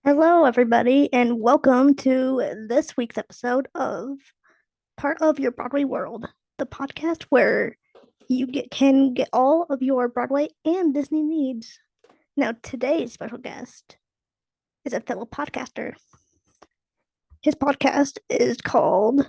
Hello, everybody, and welcome to this week's episode of Part of Your Broadway World, the podcast where can get all of your Broadway and Disney needs. Now, today's special guest is a fellow podcaster. His podcast is called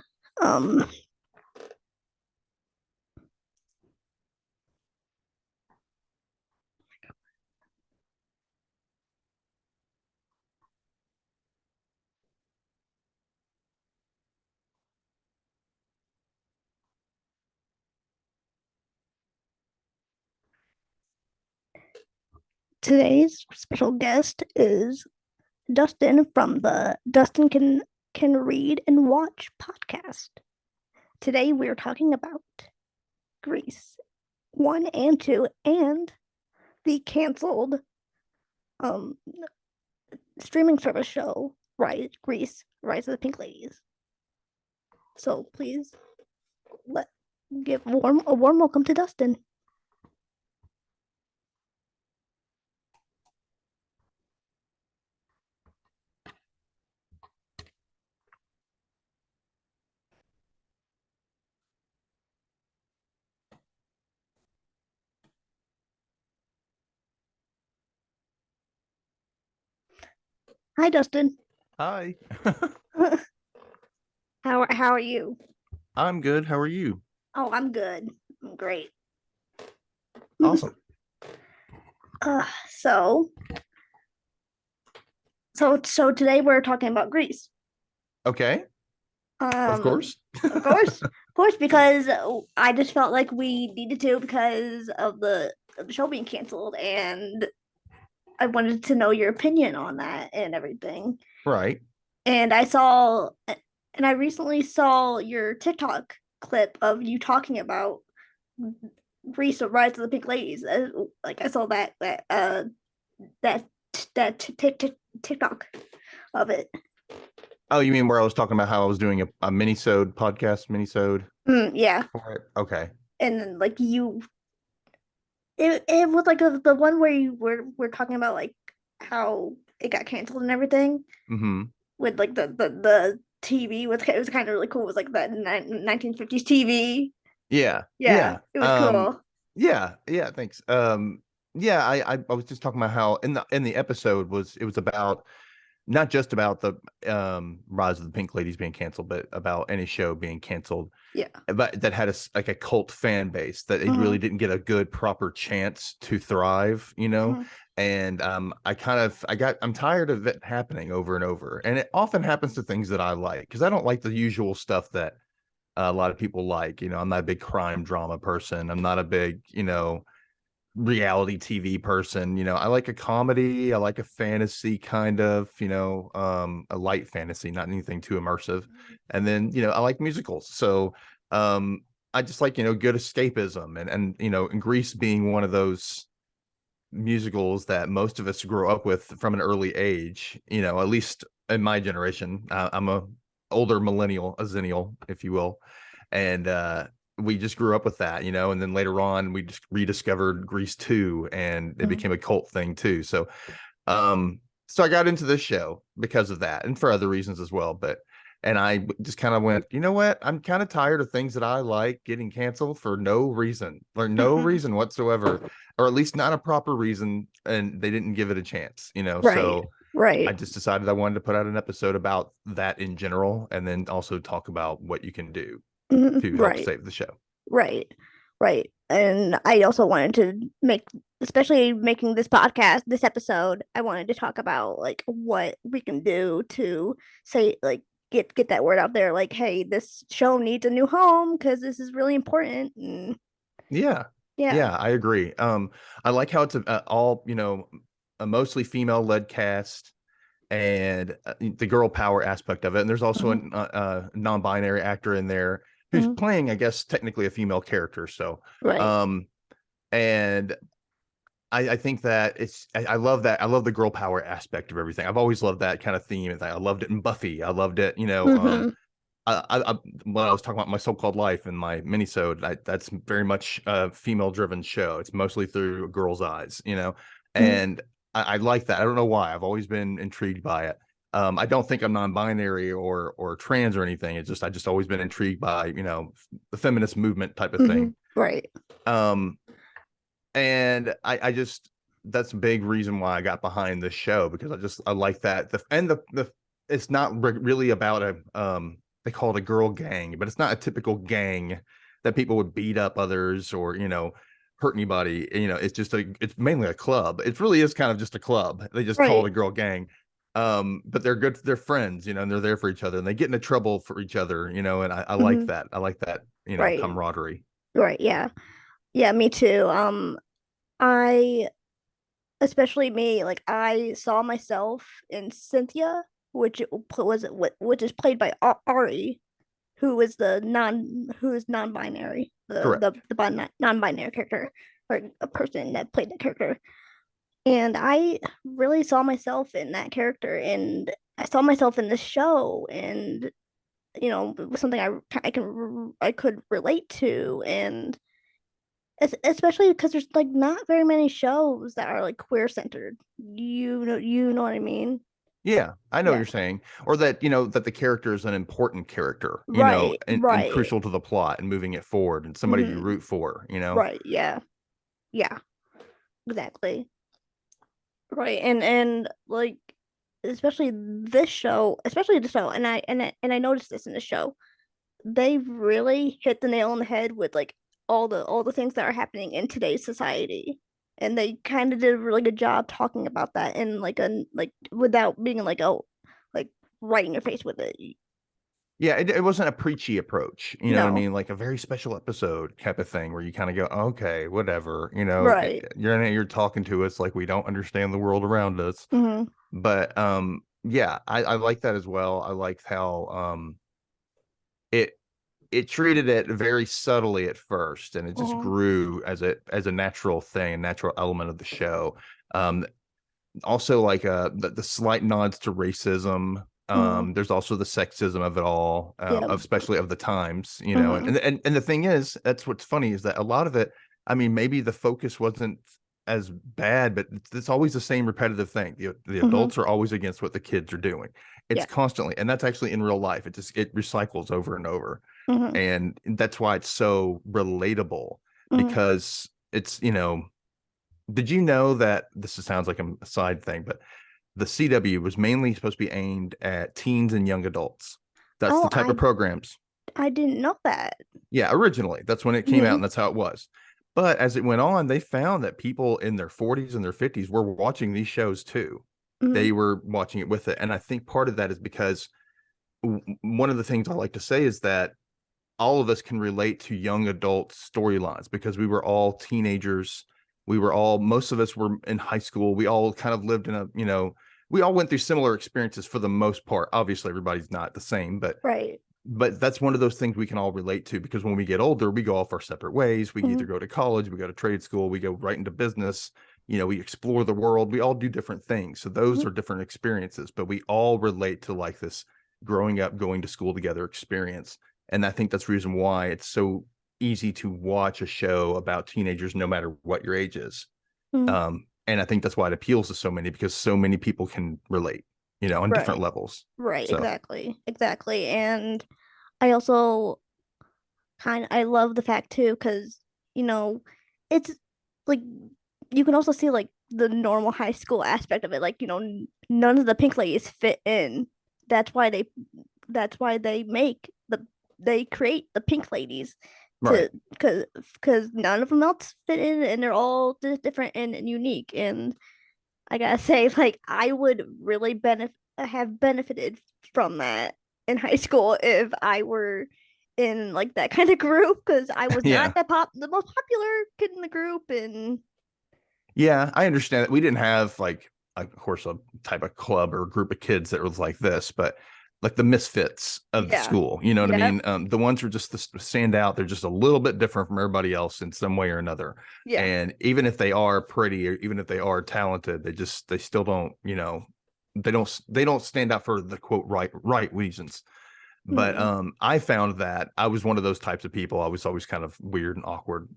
today's special guest is Dustin from the Dustin Can Read and Watch podcast. Today we're talking about Grease 1 and 2 and the canceled um streaming service show Rise of the Pink Ladies. So please let give a warm welcome to Dustin. Hi Dustin. Hi. How are you? I'm good. How are you? Oh, I'm good. I'm great. Awesome. Uh, so so today we're talking about Greece. Okay. Of Um, course. of course, because I just felt like we needed to because of the show being canceled, and I wanted to know your opinion on that and everything. Right. And I recently saw your TikTok clip of you talking about Grease of Rise of the Pink Ladies. Like I saw that TikTok of it. Oh, you mean where I was talking about how I was doing a mini-sode podcast mini-sode Yeah, for it? Okay. and then like it was like the one where you were talking about like how it got canceled and everything Mm-hmm. with like the TV it was kind of really cool. It was like that 1950s TV. Yeah. Yeah, Yeah. it was cool. Yeah. Yeah. Thanks. Yeah, I was just talking about how in the episode it was about not just about the Rise of the Pink Ladies being canceled, but about any show being canceled. Yeah. But that had like a cult fan base that it Mm-hmm. really didn't get a good proper chance to thrive, Mm-hmm. and I'm tired of it happening over and over, and it often happens to things that I like, because I don't like the usual stuff that a lot of people like. I'm not a big crime drama person. I'm not a big reality TV person. I like a comedy. I like a fantasy kind of, a light fantasy, not anything too immersive. And then, I like musicals. So I just like, good escapism, and Grease being one of those musicals that most of us grew up with from an early age, at least in my generation. I'm a older millennial, a zennial, if you will. And we just grew up with that, and then later on we just rediscovered Grease 2, and it Mm-hmm. became a cult thing too. So I got into this show because of that, and for other reasons as well. And I just kind of went, you know what? I'm kind of tired of things that I like getting canceled for no reason, or no reason whatsoever, or at least not a proper reason, and they didn't give it a chance, Right. So I Right. just decided I wanted to put out an episode about that in general, and then also talk about what you can do Mhm. to help Right. save the show. Right. Right. And I also wanted to especially making this episode, I wanted to talk about like what we can do to say, like, get that word out there, like, hey, this show needs a new home because this is really important. And Yeah. yeah. Yeah, I agree. I like how it's all, a mostly female led cast, and the girl power aspect of it. And there's also Mhm. a non-binary actor in there who's Mhm. playing, I guess, technically a female character. So, Right. um, and I think that I love that. I love the girl power aspect of everything. I've always loved that kind of theme. And I loved it in Buffy. I loved it, Hmm. when I was talking about my so-called life and my minisode, that's very much a female-driven show. It's mostly through a girl's eyes, Hmm. and I like that. I don't know why. I've always been intrigued by it. I don't think I'm non-binary or trans or anything. It's just I just always been intrigued by, the feminist movement type of thing. Right. Um, and I just that's a big reason why I got behind this show, because I like that. The it's not really about they call it a girl gang, but it's not a typical gang that people would beat up others or hurt anybody. It's mainly a club. It really is kind of just a club. They just call it Right. a girl gang. But they're friends, and they're there for each other, and they get into trouble for each other, and I like Hmm. that. I like that, Right. camaraderie. Right. Yeah. Yeah, me too. I especially me, like I saw myself in Cynthia, which is played by Ari, who is non-binary, Correct. non-binary character, or a person that played that character. And I really saw myself in that character, and I saw myself in this show, and it was something I could relate to, and especially because there's like not very many shows that are like queer centered. You know what I mean? Yeah, I know what Yeah. you're saying. Or that, that the character is an important character, Right. and Right. crucial to the plot and moving it forward, and somebody you Hmm. root for. Right. Yeah. Yeah. Exactly. Right. And like especially this show, and I noticed this in the show. They really hit the nail on the head with like all the things that are happening in today's society. And they kind of did a really good job talking about that in like without being like, oh, like right in your face with it. Yeah, it wasn't a preachy approach, you know what I No. mean? Like a very special episode type of thing where you kind of go, okay, whatever, Right. you're talking to us like we don't understand the world around us. Hmm. But yeah, I like that as well. I liked how it it treated it very subtly at first, and it just Hmm. grew as a natural thing, natural element of the show. Um, Also, like the slight nods to racism. Hmm. There's also the sexism of it all, Yeah. especially of the times, Hmm. and the thing is, that's what's funny is that a lot of it, I mean, maybe the focus wasn't as bad, but it's always the same repetitive thing. The Hmm. adults are always against what the kids are doing. It's Yeah. constantly, and that's actually in real life. It recycles over and over, Hmm. and that's why it's so relatable, Hmm. because it's. Did you know that sounds like a side thing, but the CW was mainly supposed to be aimed at teens and young adults? That's the Oh, type of programs. I didn't know that. Yeah, originally, that's when it came out, Hmm. and that's how it was. But as it went on, they found that people in their 40s and their 50s were watching these shows too. Hmm. They were watching it with it. And I think part of that is because one of the things I like to say is that all of us can relate to young adult storylines because we were all teenagers. Most of us were in high school. We all kind of lived we all went through similar experiences for the most part. Obviously, everybody's not the same, but Right. that's one of those things we can all relate to, because when we get older, we go off our separate ways. We either Hmm. go to college, we go to trade school, we go right into business. We explore the world. We all do different things. So those Hmm. are different experiences, but we all relate to like this growing up, going to school together experience. And I think that's the reason why it's so easy to watch a show about teenagers, no matter what your age is. Hmm. And I think that's why it appeals to so many, because so many people can relate, on different Right. levels. Right. So Exactly. Exactly. And I also I love the fact too, because you know, it's like you can also see like the normal high school aspect of it. Like, none of the pink ladies fit in. That's why they that's why they create the pink ladies right. to because none of them else fit in, and they're all different and unique. And I gotta say, like, I would really have benefited from that in high school if I were in like that kind of group, because I was not Yeah. the most popular kid in the group. And Yeah, I understand that we didn't have like, of course, a type of club or group of kids that was like this, but like the misfits of the yeah. school, you know what I Yep. mean? The ones who are just stand out, they're just a little bit different from everybody else in some way or another. Yeah. And even if they are pretty, or even if they are talented, they still don't, they don't stand out for the quote right reasons. But Mm. I found that I was one of those types of people. I was always kind of weird and awkward.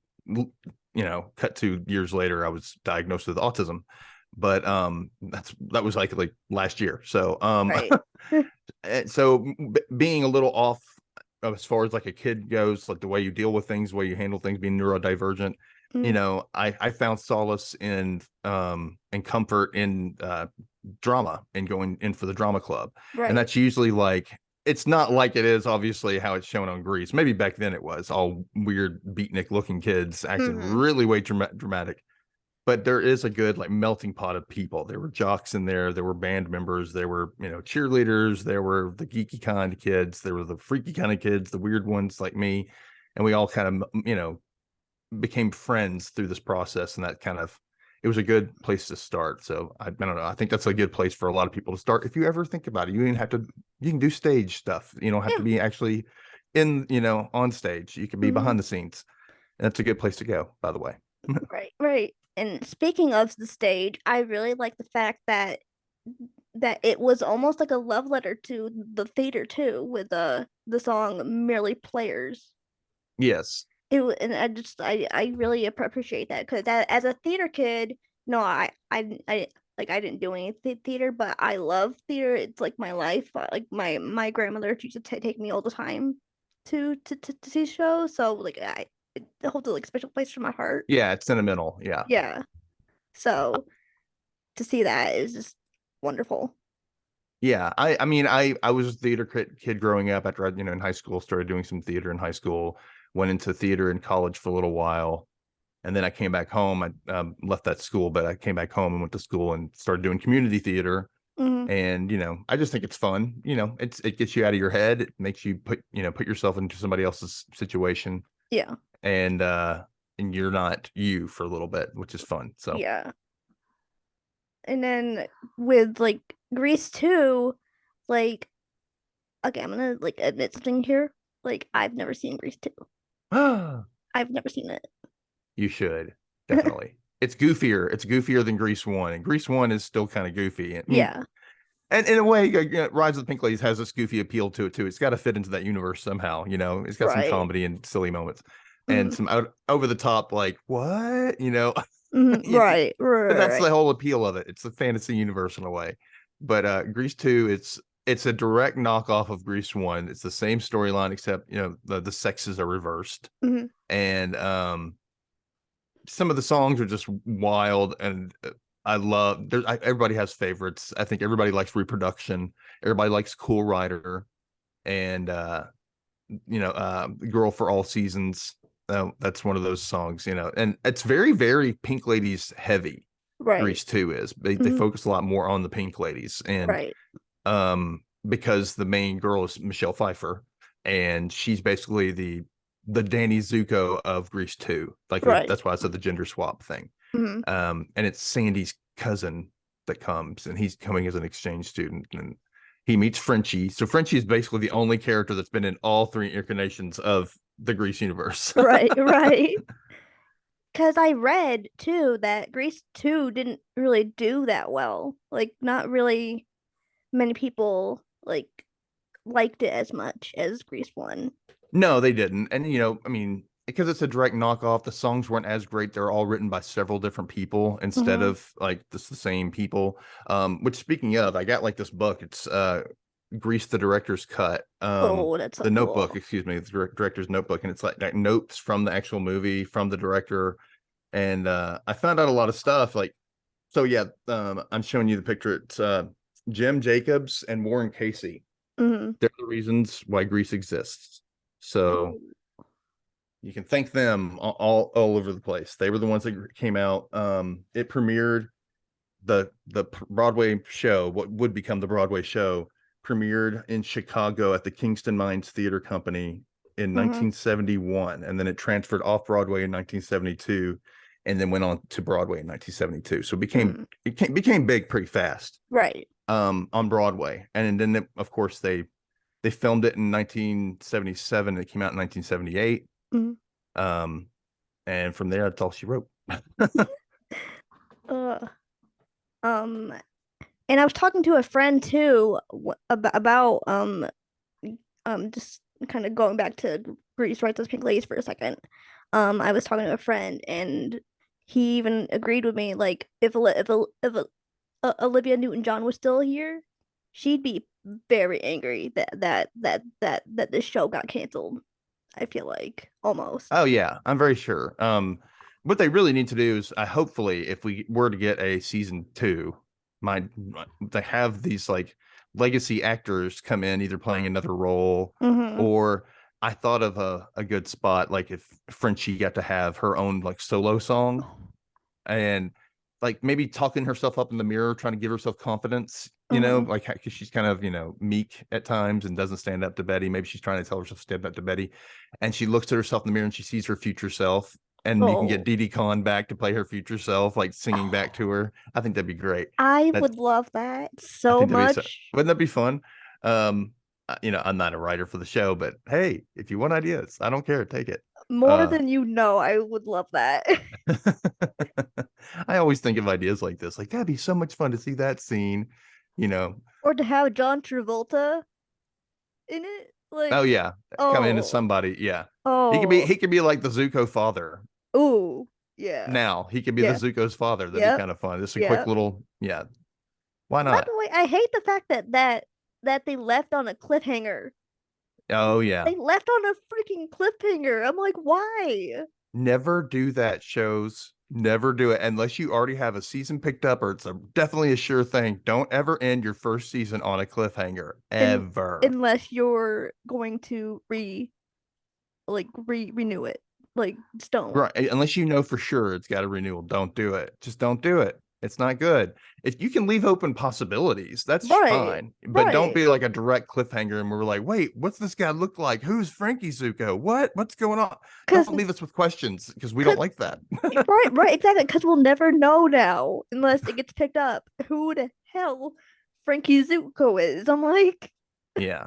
Cut to years later, I was diagnosed with autism. but that was like last year. So Right. being a little off as far as like a kid goes, like the way you deal with things, the way you handle things, being neurodivergent, Mm, I found solace and comfort in drama and going in for the drama club. And right. that's usually like, it's not like it is obviously how it's shown on Grease. Maybe back then it was all weird beatnik looking kids acting Hmm. really way dramatic. But there is a good like melting pot of people. There were jocks in there, there were band members, there were, cheerleaders, there were the geeky kind of kids, there were the freaky kind of kids, the weird ones like me. And we all kind of, became friends through this process. And that kind of, it was a good place to start. So I don't know. I think that's a good place for a lot of people to start. If you ever think about it, you can do stage stuff. You don't have to Yeah. be actually on stage. You can be Hmm. behind the scenes. And that's a good place to go, by the way. Right. Right. And speaking of the stage, I really like the fact that it was almost like a love letter to the theater too, with the song "Merely Players." Yes. And I really appreciate that because as a theater kid, no, I like I didn't do any theater, but I love theater. It's like my life. Like my grandmother used to take me all the time to see shows. So like it holds a like special place for my heart. Yeah, it's sentimental. Yeah. Yeah. So to see that is just wonderful. Yeah. I mean, I was a theater kid growing up after I, in high school, started doing some theater in high school, went into theater in college for a little while. And then I came back home. I left that school, but I came back home and went to school and started doing community theater. Hmm. And, I just think it's fun. It gets you out of your head. It makes you put yourself into somebody else's situation, Yeah. and you're not you for a little bit, which is fun. So Yeah. And then with like Grease 2, like okay, I'm gonna like admit something here. Like I've never seen Grease 2. I've never seen it. you should definitely. It's goofier. It's goofier than Grease One, and Grease One is still kind of goofy. I mean, Yeah. and in a way, Rise of the Pink Ladies has this goofy appeal to it too. It's got to fit into that universe somehow. It's got some Right. comedy and silly moments, and Mm-hmm. some over the top, like what Mm-hmm. Right. but that's Right. the whole appeal of it. It's a fantasy universe in a way. But Grease 2, it's a direct knockoff of Grease 1. It's the same storyline, except the sexes are reversed. Mm-hmm. And some of the songs are just wild, and I love everybody has favorites. I think everybody likes Reproduction, everybody likes Cool Rider, and Girl for All Seasons. That's one of those songs, and it's very, very Pink Ladies heavy. Right. Grease 2 is. They Mm-hmm. focus a lot more on the Pink Ladies, and Right. because the main girl is Michelle Pfeiffer, and she's basically the Danny Zuko of Grease 2. Like Right. that's why I said the gender swap thing. Mm-hmm. And it's Sandy's cousin that comes, and he's coming as an exchange student, and he meets Frenchie. So Frenchie is basically the only character that's been in all three incarnations of the Grease universe. Right. Right. Because I read too that Grease 2 didn't really do that well. Like not really many people like liked it as much as Grease 1. No, they didn't. And I mean, because it's a direct knockoff, the songs weren't as great. They're all written by several different people instead Mm-hmm. of like just the same people. Which speaking of, I got like this book. It's Grease the Director's Cut. Oh, that's so The Notebook, cool. excuse me, the director's notebook, and it's like notes from the actual movie, from the director. And I found out a lot of stuff. Like, so yeah, I'm showing you the picture. It's Jim Jacobs and Warren Casey. Mm-hmm. They're the reasons why Grease exists. So Oh. you can thank them all over the place. They were the ones that came out. It premiered the Broadway show, what would become the Broadway show, premiered in Chicago at the Kingston Mines Theater Company in Mm-hmm. 1971, and then it transferred off Broadway in 1972, and then went on to Broadway in 1972. So Mm-hmm. became big pretty fast Right. on Broadway, and then of course they filmed it in 1977. And it came out in 1978. Mm-hmm. Um, and from there, that's all she wrote. Uh, um, and I was talking to a friend too about just kind of going back to Grease, right? Those Pink Ladies for a second. I was talking to a friend and he even agreed with me. Like if Olivia Newton-John was still here, she'd be very angry that this show got canceled. I feel like almost. Oh yeah, I'm very sure. What they really need to do is, hopefully, if we were to get a season two, they have these like legacy actors come in, either playing another role, Mm-hmm. or I thought of a good spot, like if Frenchie got to have her own like solo song, and like maybe talking herself up in the mirror, trying to give herself confidence, Mm-hmm. like because she's kind of, meek at times and doesn't stand up to Betty. Maybe she's trying to tell herself to stand up to Betty, and she looks at herself in the mirror and she sees her future self. And you can get Oh, Dee Dee Khan back to play her future self, like singing back to oh, her. I think that'd be great. I That's would love that I so think that'd be so. much. Wouldn't that be fun? I'm not a writer for the show, but hey, if you want ideas, I don't care. Take it. More Uh, than you know, I would love that. I always think of ideas like this. Like that'd be so much fun to see that scene. You know, Or to have John Travolta in it. oh Like, yeah, come into oh, somebody. Yeah, he could be. oh, He could be like the Zuko father. ooh, yeah, Now he could be the yeah, Zuko's father. That'd be yep, kind of fun. Just a quick yep. little. Yeah, why By not? the way, I hate the fact that they left on a cliffhanger. Oh yeah. They left on a freaking cliffhanger. I'm like, why? Never do that, shows. Never do it unless you already have a season picked up, or it's definitely a sure thing. Don't ever end your first season on a cliffhanger, And ever. unless you're going to renew it, like just don't. Right. Unless you know for sure it's got a renewal. Don't do it. Just don't do it. It's not good. If you can leave open possibilities, that's Right, fine. But don't right. be like a direct cliffhanger and we're like, wait, what's this guy look like? Who's Frankie Zuko? What's going on? Cause, Don't leave us with questions because we cause don't like that. right, exactly. Because we'll never know now unless it gets picked up. Who the hell Frankie Zuko is? I'm like, Yeah.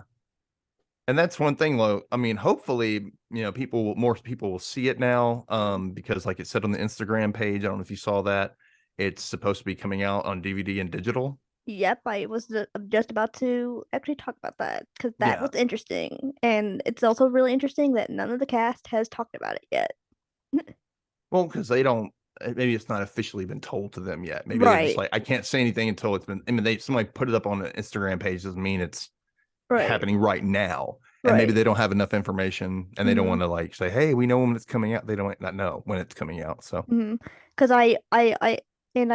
And that's one thing, though. I mean, hopefully, more people will see it now. Because like it said on the Instagram page, I don't know if you saw that, it's supposed to be coming out on DVD and digital. yep. I was just about to actually talk about that because that Yeah. was interesting, and it's also really interesting that none of the cast has talked about it yet. Well, because they don't, maybe it's not officially been told to them yet. Maybe they're just Right, like, I can't say anything until it's been, I mean, somebody put it up on an Instagram page doesn't mean it's right, happening right now. And maybe right. they don't have enough information and they don't Mm-hmm. want to like say, hey, we know when it's coming out. They don't not know when it's coming out. So, Mm-hmm. Because I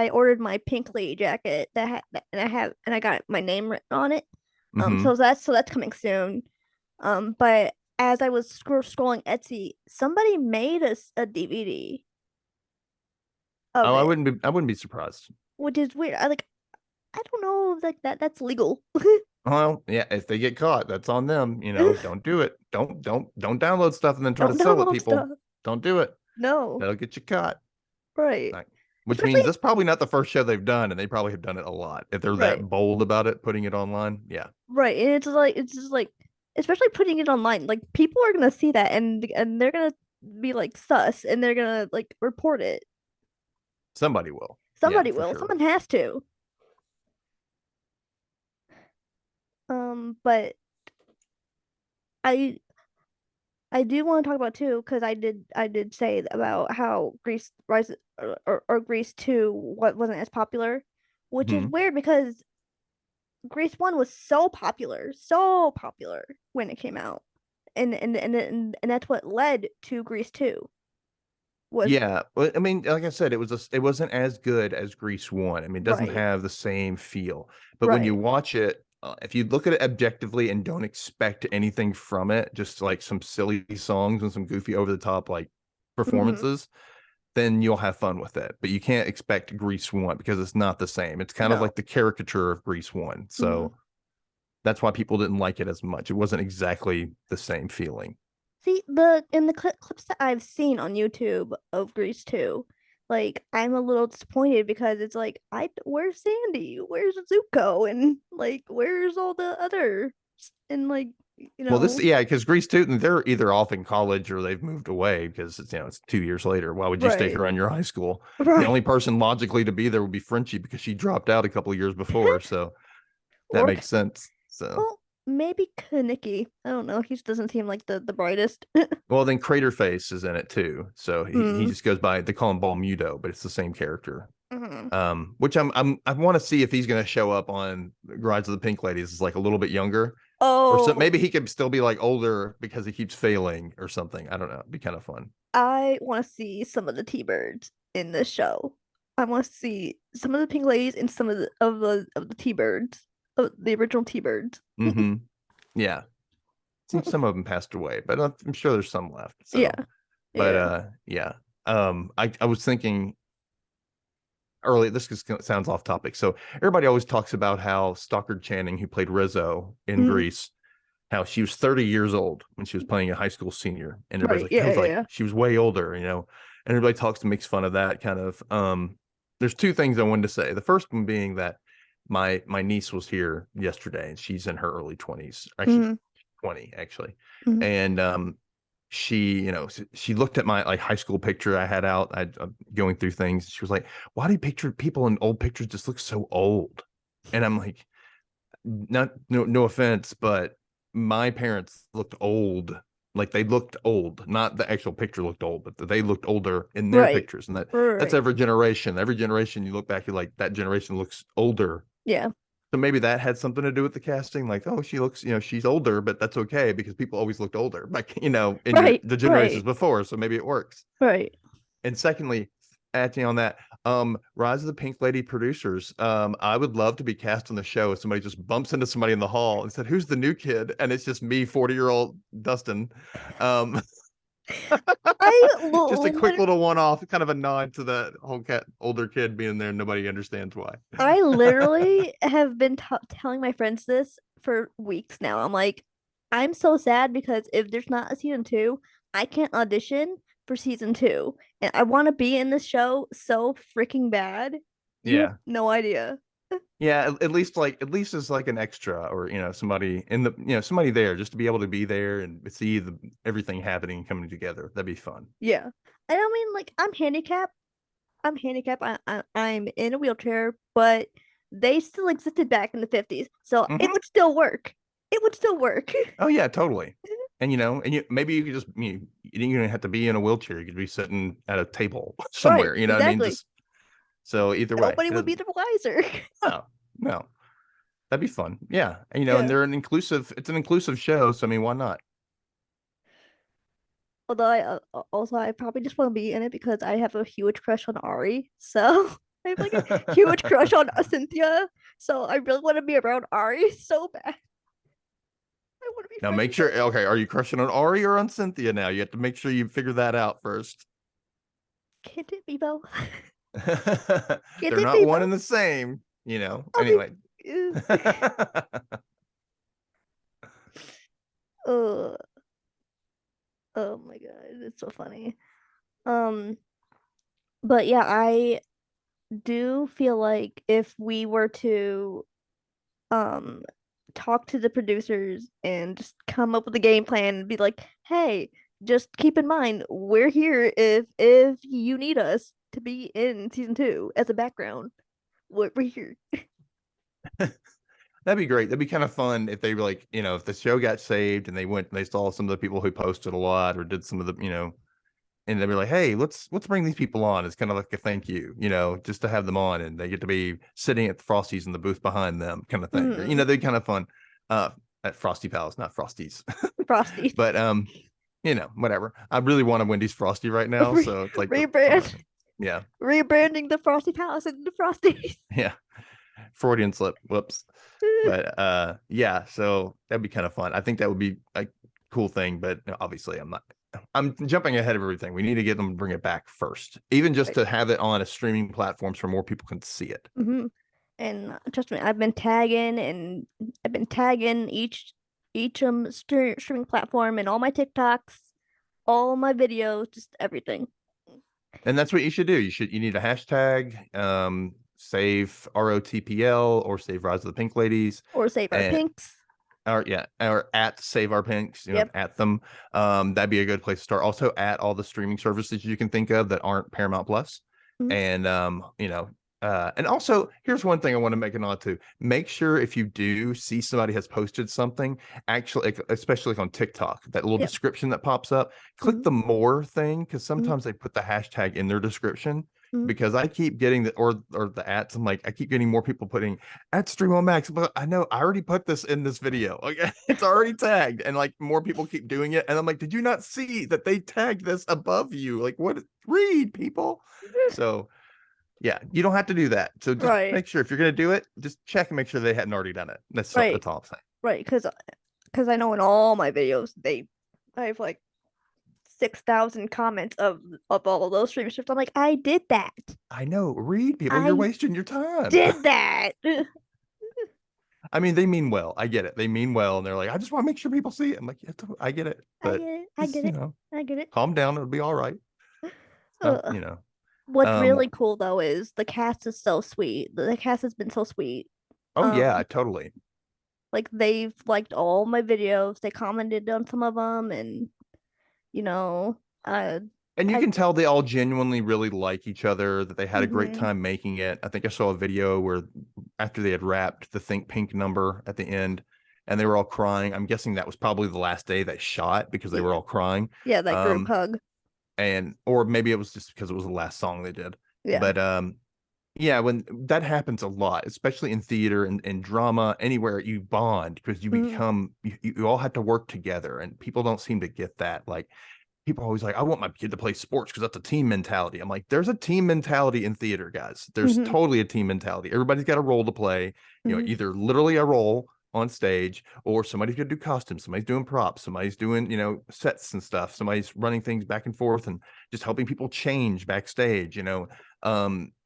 ordered my pink lady jacket and I got my name written on it. mhm. So that's coming soon. But as I was scrolling Etsy, somebody made a DVD of Oh, it, I wouldn't be surprised. which is weird. I don't know if like that's legal. Well, yeah, if they get caught, that's on them. Don't do it. Don't download stuff and then try to Don't sell it, download people. stuff. Don't do it. No, That'll get you caught. right. Like, which means Especially that's probably not the first show they've done, and they probably have done it a lot. If they're that right, bold about it, putting it online, yeah, right. And it's just like especially putting it online, like people are gonna see that and they're gonna be like sus and they're gonna like report it. somebody will. Yeah, Somebody for will. sure. Someone has to. But I I do want to talk about too because I did say about how Grease Rise or Grease 2 what wasn't as popular, which is Hmm. weird because Grease 1 was so popular when it came out. And that's what led to Grease 2 was Yeah, well, I mean, like I said, it wasn't as good as Grease One. I mean, it doesn't right, have the same feel. But when you right. watch it, if you look at it objectively and don't expect anything from it, just like some silly songs and some goofy over the top like Hmm. performances, then you'll have fun with it. But you can't expect Grease One because it's not the same. It's kind of No. like the caricature of Grease One. Hmm. So that's why people didn't like it as much. It wasn't exactly the same feeling. See, the in the clips that I've seen on YouTube of Grease 2, like I'm a little disappointed because it's like where's Sandy? Where's Zuko? And like where's all the other and like you Well, know, yeah, because Grease Tootin, they're either off in college or they've moved away because it's 2 years later. Why would you stay right. here on your high school? The Right. only person logically to be there would be Frenchie because she dropped out a couple of years before, so that Or makes sense. So well, maybe Kaneki. I don't know. He just doesn't seem like the brightest. Well, then Craterface is in it too. So he Mm. just goes by, they call him Balmuto, but it's the same character. Mhm. Which I want to see if he's going to show up on Rise of the Pink Ladies as like a little bit younger, or so Oh, maybe he could still be like older because he keeps failing or something. I don't know. It'd be kind of fun. I want to see some of the T-Birds in this show. I want to see some of the Pink Ladies and some of the T-Birds, of the original T-Birds. Mm-hmm. Yeah. Seems some of them passed away, but I'm sure there's some left. Yeah, So, but yeah. yeah. I was thinking early. This just sounds off topic. So everybody always talks about how Stockard Channing, who played Rizzo in Mm, Grease, how she was 30 years old when she was playing a high school senior, and everybody's right. like, Yeah, "That was yeah, like yeah. she was way older," And everybody talks and makes fun of that kind of. There's two things I wanted to say. The first one being that my niece was here yesterday, and she's in her early 20s, actually Mm, 20 actually, mm. and she she looked at my like high school picture I had out. I'm going through things. She was like, "Why do picture people in old pictures just look so old?" And I'm like, not no offense, but my parents looked old. Like they looked old, not the actual picture looked old, but they looked older in their Right, pictures. And that's right. every generation. Every generation you look back, you're like, that generation looks older. Yeah, So maybe that had something to do with the casting. Like, oh, she looks, she's older, but that's okay because people always looked older, like, in right, the generations right, before. So maybe it works. right. And secondly, acting on that, Rise of the Pink Lady producers, I would love to be cast on the show if somebody just bumps into somebody in the hall and said, "Who's the new kid?" And it's just me, 40-year-old Dustin. Um, I just a l- quick lit- little one-off, kind of a nod to the whole older kid being there. Nobody understands why. I literally have been telling my friends this for weeks now. I'm like, I'm so sad because if there's not a season two, I can't audition for season two, and I want to be in this show so freaking bad. You have Yeah. no idea. Yeah, at least as like an extra, or somebody in the somebody there, just to be able to be there and see everything happening and coming together. That'd be fun. Yeah, and I mean, like, I'm handicapped. I'm handicapped. I'm in a wheelchair, but they still existed back in the 50s, so it Hmm. would still work. It would still work. Oh yeah, totally. And maybe you could just you didn't even have to be in a wheelchair. You could be sitting at a table Right, somewhere. You know what I mean? exactly. Just so either way, Nobody it would be doesn't. the wiser. No, no, that'd be fun. Yeah, and Yeah. they're an inclusive. It's an inclusive show, so I mean, why not? Although I probably just want to be in it because I have a huge crush on Ari. So I have like a huge crush on Cynthia. So I really want to be around Ari so bad. I want to be Now friends make with her. sure. Okay, are you crushing on Ari or on Cynthia now? You have to make sure you figure that out first. Can't it be both? Can't They're it not be one both? and the same. I Anyway. mean, oh, oh my god, it's so funny. Um, but yeah, I do feel like if we were to um talk to the producers and just come up with a game plan and be like, hey, just keep in mind we're here if you need us to be in season two as a background. We're here. That'd be great. That'd be kind of fun if they were like, if the show got saved and they saw some of the people who posted a lot or did some of the, and they were like, hey, let's bring these people on. It's kind of like a thank you, just to have them on, and they get to be sitting at the Frosties in the booth behind them, kind of thing. Or, Mm, they're kind of fun. At Frosty Pals, not Frosties. Frosty. But whatever. I really want a Wendy's Frosty right now, so it's like Rebrand. yeah, Rebranding the Frosty Palace into the Frosties. yeah. Freudian slip. Whoops. But yeah, so that'd be kind of fun. I think that would be a cool thing, but obviously I'm jumping ahead of everything. We need to get them to bring it back first, even just Right. to have it on a streaming platforms so more people can see it. Mm-hmm. And trust me, I've been tagging each streaming platform and all my TikToks, all my videos, just everything. And that's what you should do. You need a hashtag, save ROTPL or save Rise of the Pink Ladies, Or Save Our and Pinks. or yeah, or at Save Our Pinks, Yep. at them. That'd be a good place to start. Also, at all the streaming services you can think of that aren't Paramount Plus, Mhm. and And also, here's one thing I want to make a nod to. Make sure if you do see somebody has posted something, actually, especially like on TikTok, that little Yeah. description that pops up, click Mm-hmm. the more thing because Mm-hmm. sometimes they put the hashtag in their description. Mm-hmm. Because I keep getting or the ads. I'm like, I keep getting more people putting at Stream on Max, but I know I already put this in this video. Okay, it's already tagged, and like more people keep doing it. And I'm like, did you not see that they tagged this above you? Like, what? Read, people. So yeah, you don't have to do that. So just Right. make sure if you're going to do it, just check and make sure they hadn't already done it. Right. That's all I'm saying. Right. Because I know in all my videos I have like 6,000 comments of all of those stream strips. I'm like, I did that. I know. Read, people. You're I wasting your time. did that. I mean, they mean well. I get it. They mean well, and they're like, I just want to make sure people see it. I'm like, yeah, I get it, I but get it. I just get it. I get it. calm down. It'll be all right. Not Uh, what's Um. really cool though is the cast is so sweet. The cast has been so sweet. Oh yeah, Um, totally. like they've liked all my videos. They commented on some of them, and you know, uh, And you I. can tell they all genuinely really like each other, that they had a great Mm-hmm. time making it. I think I saw a video where after they had wrapped the Think Pink number at the end and they were all crying. I'm guessing that was probably the last day they shot because they were Yeah, all crying. yeah, that group Um, hug. and or maybe it was just because it was the last song they did. Yeah. But yeah, when that happens a lot, especially in theater and drama, anywhere you bond because you Mm-hmm. become you all have to work together and people don't seem to get that. Like people are always like, I want my kid to play sports because that's a team mentality. I'm like, there's a team mentality in theater, guys. There's Mm-hmm. totally a team mentality. Everybody's got a role to play, Mm-hmm. either literally a role on stage or somebody's going to do costumes, somebody's doing props, somebody's doing, sets and stuff, somebody's running things back and forth and just helping people change backstage.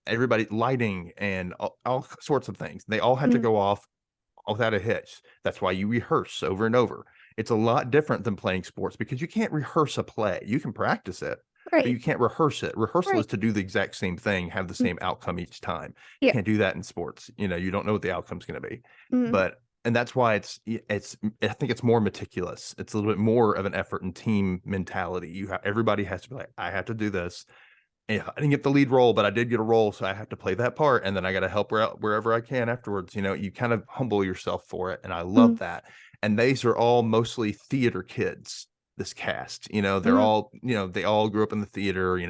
Everybody lighting and all sorts of things. They all had to Mm-hmm. go off without a hitch. That's why you rehearse over and over. It's a lot different than playing sports because you can't rehearse a play. You can practice it, but Right. you can't rehearse it. Rehearsal is Right. to do the exact same thing, have the Mm. same outcome each time. You Yeah. can't do that in sports. You don't know what the outcome's going to be. Mm-hmm. And that's why it's I think it's more meticulous. It's a little bit more of an effort and team mentality. Everybody has to be like, I have to do this. Yeah, I didn't get the lead role, but I did get a role, so I have to play that part, and then I got to help her out wherever I can afterwards. You kind of humble yourself for it, and I Mm-hmm. love that. And these are all mostly theater kids. This cast, they're Mm-hmm. all, they all grew up in the theater.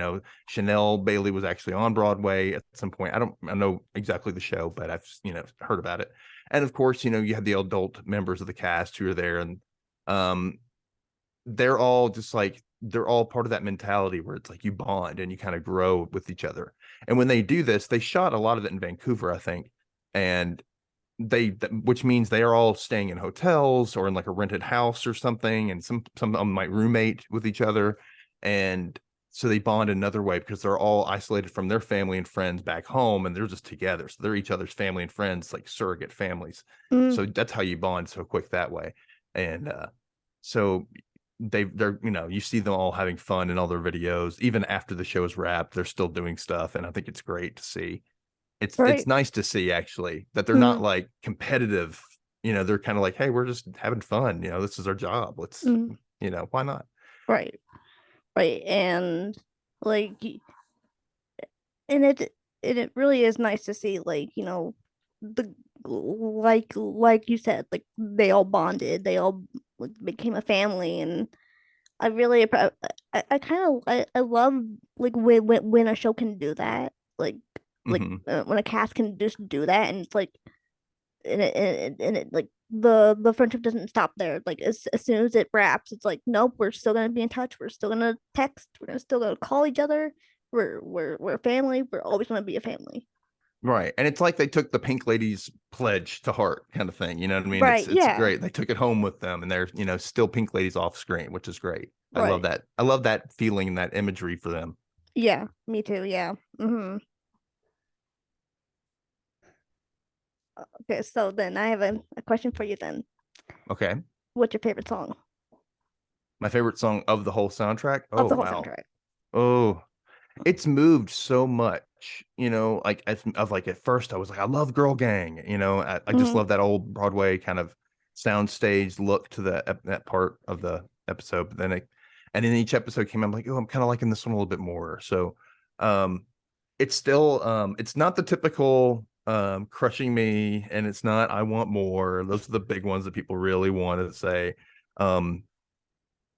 Chanel Bailey was actually on Broadway at some point. I know exactly the show, but I've, heard about it. And of course, you have the adult members of the cast who are there, and um, they're all just like they're all part of that mentality where it's like you bond and you kind of grow with each other. And when they do this, they shot a lot of it in Vancouver, I think, and which means they are all staying in hotels or in like a rented house or something, and some of them might roommate with each other, and so they bond another way because they're all isolated from their family and friends back home, and they're just together, so they're each other's family and friends, like surrogate families. Mm-hmm. So that's how you bond so quick that way. And so they're you see them all having fun in all their videos even after the show is wrapped. They're still doing stuff, and I think it's great to see. It's Right. nice to see actually that they're Mm-hmm. not like competitive. They're kind of like, hey, we're just having fun. This is our job. Let's, Mm-hmm. why not? Right. Right. And like, and it really is nice to see, like, the like you said, like they all bonded, they all like became a family, and I really I kind of I love like when a show can do that, Hmm. when a cast can just do that, and it's like and it like the friendship doesn't stop there. Like as soon as it wraps, it's like nope, we're still gonna be in touch. We're still gonna text. We're gonna still gonna call each other. We're a family. We're always gonna be a family. Right. And it's like they took the Pink Ladies pledge to heart kind of thing. You know what I mean? Right. It's Yeah. great. They took it home with them and they're, still Pink Ladies off screen, which is great. I love Right. that. I love that feeling and that imagery for them. Yeah. Me too. Yeah. Okay. So then I have a question for you. Then, Okay. what's your favorite song My favorite song of the whole soundtrack. of Oh, the whole wow. soundtrack? Oh, it's moved so much, like of like at first I was like, I love Girl Gang, I just Mm-hmm. love that old Broadway kind of soundstage look to that part of the episode. And then each episode came, I'm like, oh, I'm kind of liking this one a little bit more. So, um, it's still it's not the typical crushing me, and it's not I want more. Those are the big ones that people really want to say. um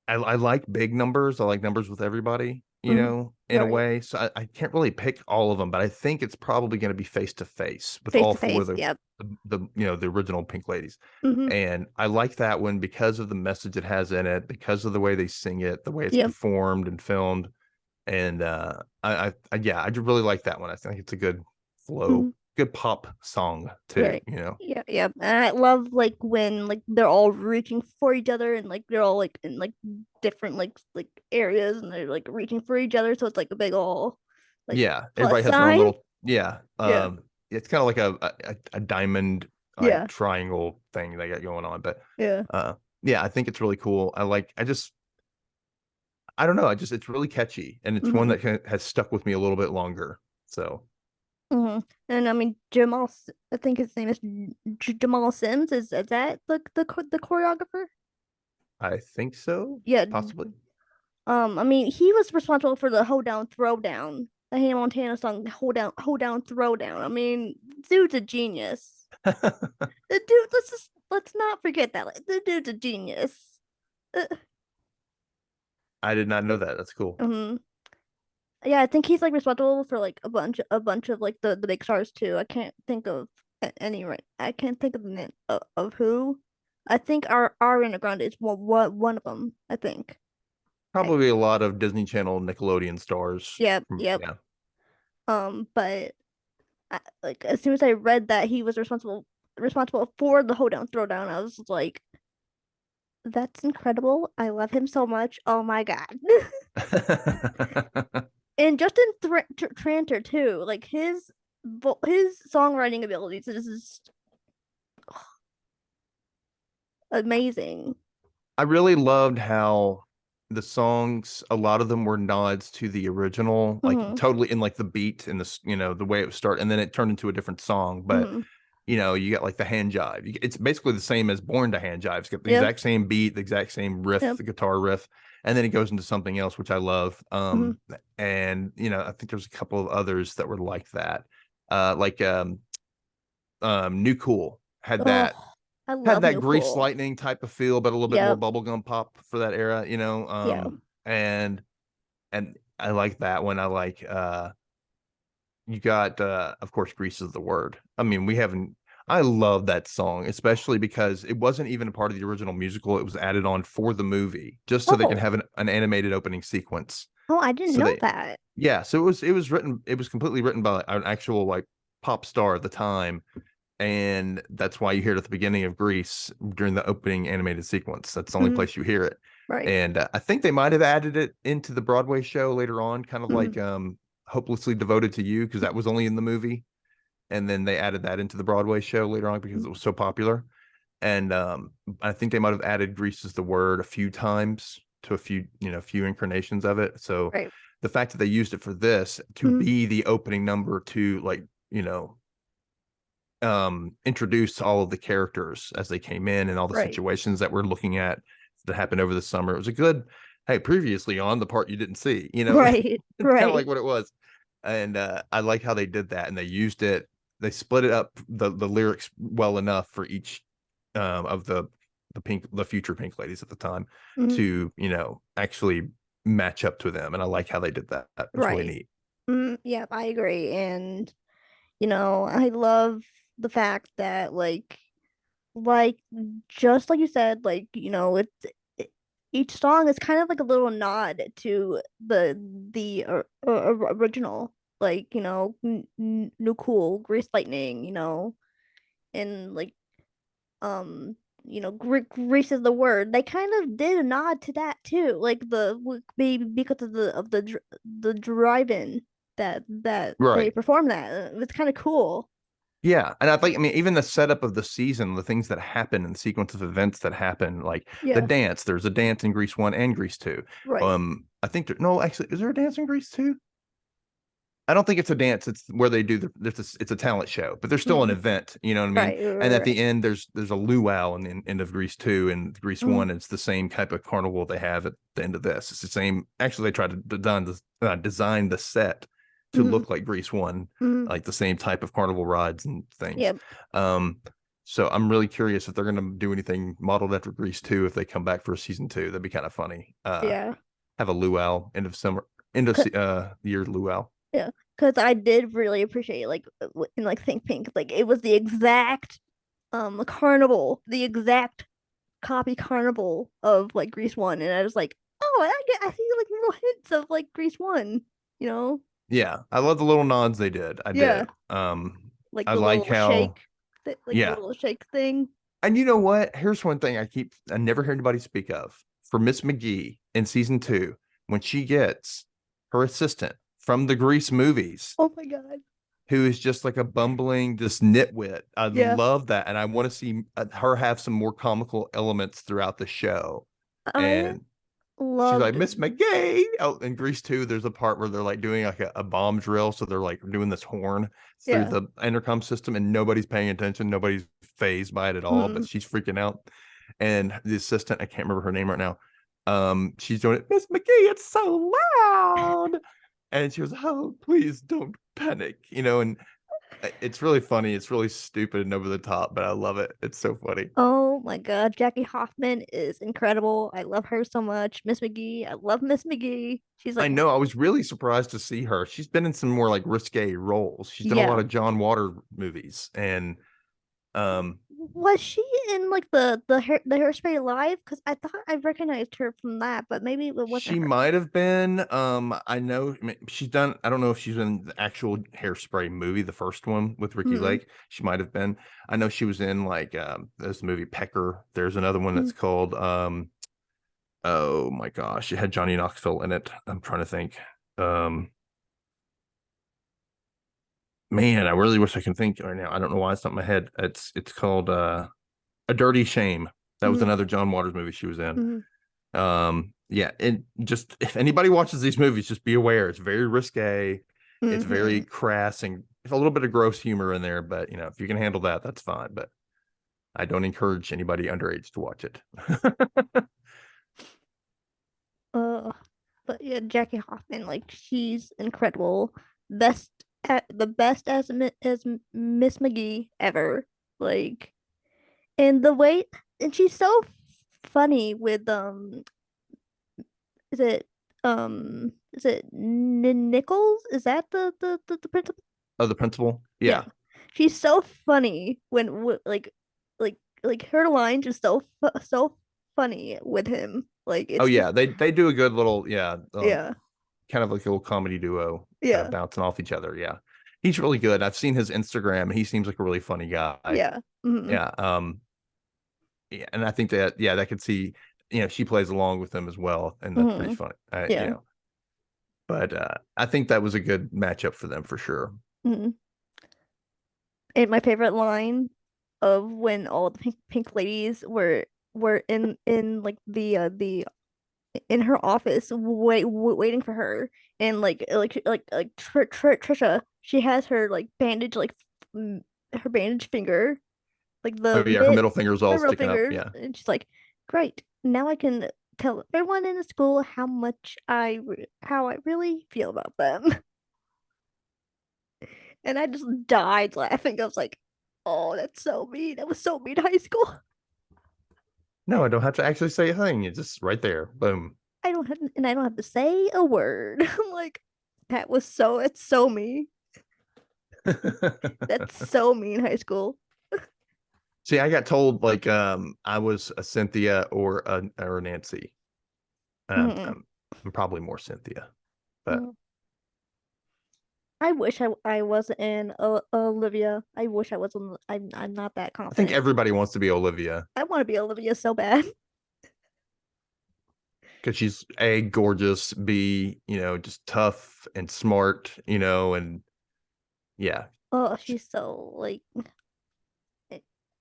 I like big numbers. I like numbers with everybody, Mhm. in a Right. way. So I can't really pick all of them, but I think it's probably going to be face to face with Face all to four of face. Yep. the original Pink Ladies. Hmm. And I like that one because of the message it has in it, because of the way they sing it, the way it's Yep. performed and filmed. And yeah, I just really like that one. I think it's a good flow, Hmm. good pop song too, Right. Yeah, yeah. And I love like when like they're all reaching for each other and like they're all like in like different like areas and they're like reaching for each other. So it's like a big all like Yeah, plus everybody has their own sign. little, yeah. Yeah. It's kind of like a diamond like Yeah. triangle thing they got going on. But Yeah. uh yeah, I think it's really cool. I don't know, it's really catchy, and it's one Hmm. that has stuck with me a little bit longer. So Hmm. And I mean I think his name is Jamal Sims. Is that the choreographer? I think so, Yeah. possibly. I mean, he was responsible for the hold down, throw down, the Hannah Montana song, hold down, throw down. I mean, dude's a genius. The dude, let's not forget that. Like, the dude's a genius. Uh, I did not know that. That's cool. um, yeah, I think he's like responsible for like a bunch of like the big stars too. I can't think of any right. I can't think of the name of who. I think our Ariana Grande is one of them. I think. I, Probably a lot of Disney Channel, Nickelodeon stars. yep, yep. Yeah. But like as soon as I read that he was responsible for the hold down throwdown, I was like, that's incredible. I love him so much. Oh my god. And Justin Tranter too. Like his songwriting abilities is just amazing. I really loved how the songs, a lot of them were nods to the original, like Hmm. totally in like the beat and the way it would start, and then it turned into a different song. But Hmm. you got like the hand jive. It's basically the same as Born to Hand Jive. It's got the Yep. exact same beat, the exact same riff, Yep. the guitar riff, and then it goes into something else, which I love. Hmm. And I think there's a couple of others that were like that. Like New Cool Oh, I had love that New Grease Cool. Lightning type of feel, but a little bit more Yep. bubblegum pop for that era, Yeah. and I like that one. I like you got of course Grease is the word. I mean, we haven't I love that song, especially because it wasn't even a part of the original musical. It was added on for the movie, just so they can Oh. have an animated opening sequence. Oh, I didn't So know they that. Yeah, so it was completely written by an actual like pop star at the time, and that's why you hear it at the beginning of Grease during the opening animated sequence. That's the only Hmm. place you hear it. Right. And I think they might have added it into the Broadway show later on, kind of Hmm. like Hopelessly Devoted to You, because that was only in the movie, and then they added that into the Broadway show later on because it was so popular. And I think they might have added Grease is the word a few times to a few incarnations of it. So Right. the fact that they used it for this to Hmm. be the opening number to like introduce all of the characters as they came in and all the Right. situations that we're looking at that happened over the summer. It was a good, hey, previously on the part you didn't see, Right. it's kind of Right. like what it was. And I like how they did that, and they used it. They split it up the lyrics well enough for each of the future Pink Ladies at the time Hmm. to actually match up to them, and I like how they did that. It was really Right. neat. Yeah, I agree. And I love the fact that like just like you said, each song is kind of like a little nod to the original, New Cool, Grease Lightning, and like um Grease is the word. They kind of did a nod to that too, like maybe because of the drive-in that they Right. performed that. It's kind of cool. Yeah, and I mean, even the setup of the season, the things that happen and the sequence of events that happen, like the Yeah, dance. There's a dance in Grease 1 and Grease 2. right. I think no, actually, is there a dance in Grease 2? I don't think it's a dance. It's where they do it's a talent show, but there's still an Mm, event. You know what I mean? right, And at the right. end, there's a luau in the end of Grease 2 and Grease Mm, 1. It's the same type of carnival they have at the end of this. It's the same. Actually, they tried to design the set to look like Grease 1, like the same type of carnival rides and things. Yep. So I'm really curious if they're going to do anything modeled after Grease 2 if they come back for a season 2. That'd be kind of funny. Yeah. Have a luau year luau. Yeah. Because I did really appreciate like in like Think Pink, like it was the exact carnival, the exact copy carnival of like Grease 1, and I was like, oh, I see like little hints of like Grease 1, you know? Yeah, I love the little nods they did. I Yeah. did. Like I the like little how, shake, like the yeah. little shake thing. And you know what? Here's one thing I never hear anybody speak of. For Miss McGee in season 2, when she gets her assistant from the Grease movies, Oh my god. who is just like a bumbling, just nitwit. I Yeah. love that. And I want to see her have some more comical elements throughout the show. I And she's like, loved. Miss McGee. Oh, in Grease 2, there's a part where they're like doing like a bomb drill. So they're like doing this horn through Yeah. the intercom system and nobody's paying attention. Nobody's phased by it at all, but Mm. she's freaking out. And the assistant, I can't remember her name right now. She's doing it, Miss McGee, it's so loud. And she was, oh, please don't panic, and it's really funny. It's really stupid and over the top, but I love it. It's so funny. Oh my god, Jackie Hoffman is incredible. I love her so much. Miss McGee, I love Miss McGee. She's I like, know. I was really surprised to see her. She's been in some more like risque roles. She's done a lot yeah. of John Water movies, and um, Was she in like the Hairspray Live? Because I thought I recognized her from that, but maybe it wasn't she her. might have been. I know she's done. I don't know if she's in the actual Hairspray movie, the first one with Ricky Mm, Lake. She might have been. I know she was in like this movie Pecker. There's another one mm. that's called oh my gosh, it had Johnny Knoxville in it. I'm trying to think. Um, Man, I really wish I can think right now. I don't know why it's not in my head. It's called A Dirty Shame. That was Mm, another John Waters movie she was in. mm, Yeah, and just if anybody watches these movies, just be aware it's very risque, it's very mm-hmm. crass and a little bit of gross humor in there, but if you can handle that, that's fine. But I don't encourage anybody underage to watch it. Uh, but yeah, Jackie Hoffman, like she's incredible. Best at the best as as Miss McGee ever. Like, and the way, and she's so funny with is it Nichols? Is that the principal? Oh, the principal? Yeah, Yeah. she's so funny when like her lines are so funny with him. Like Oh it's just yeah, they do a good little yeah kind of like a little comedy duo, yeah bouncing off each other. Yeah, he's really good. I've seen his Instagram. He seems like a really funny guy. yeah Yeah. Yeah, and I think that that could see, she plays along with them as well, and that's pretty hmm funny. yeah But I think that was a good matchup for them for sure. hmm And my favorite line of when all the pink ladies were in like the in her office waiting for her, and Trisha, she has her like bandage like her bandage finger, like Oh the yeah, her mid middle finger's all her middle sticking up. fingers, Yeah. and she's like, great, now I can tell everyone in the school how much how I really feel about them. And I just died laughing. I was like, oh, that's so mean. That was so mean high school. No, I don't have to actually say a thing. It's just right there. Boom. I don't have to say a word. I'm like, it's so mean. That's so mean high school. See, I got told like I was a Cynthia or a Nancy. Mhm. I'm probably more Cynthia, but Mhm. I wish I was in Olivia. I wish I was in, I'm not that I think confident. everybody wants to be Olivia I want to be Olivia so bad. because she's A, gorgeous, B, just tough and smart, and yeah. Oh, she's so like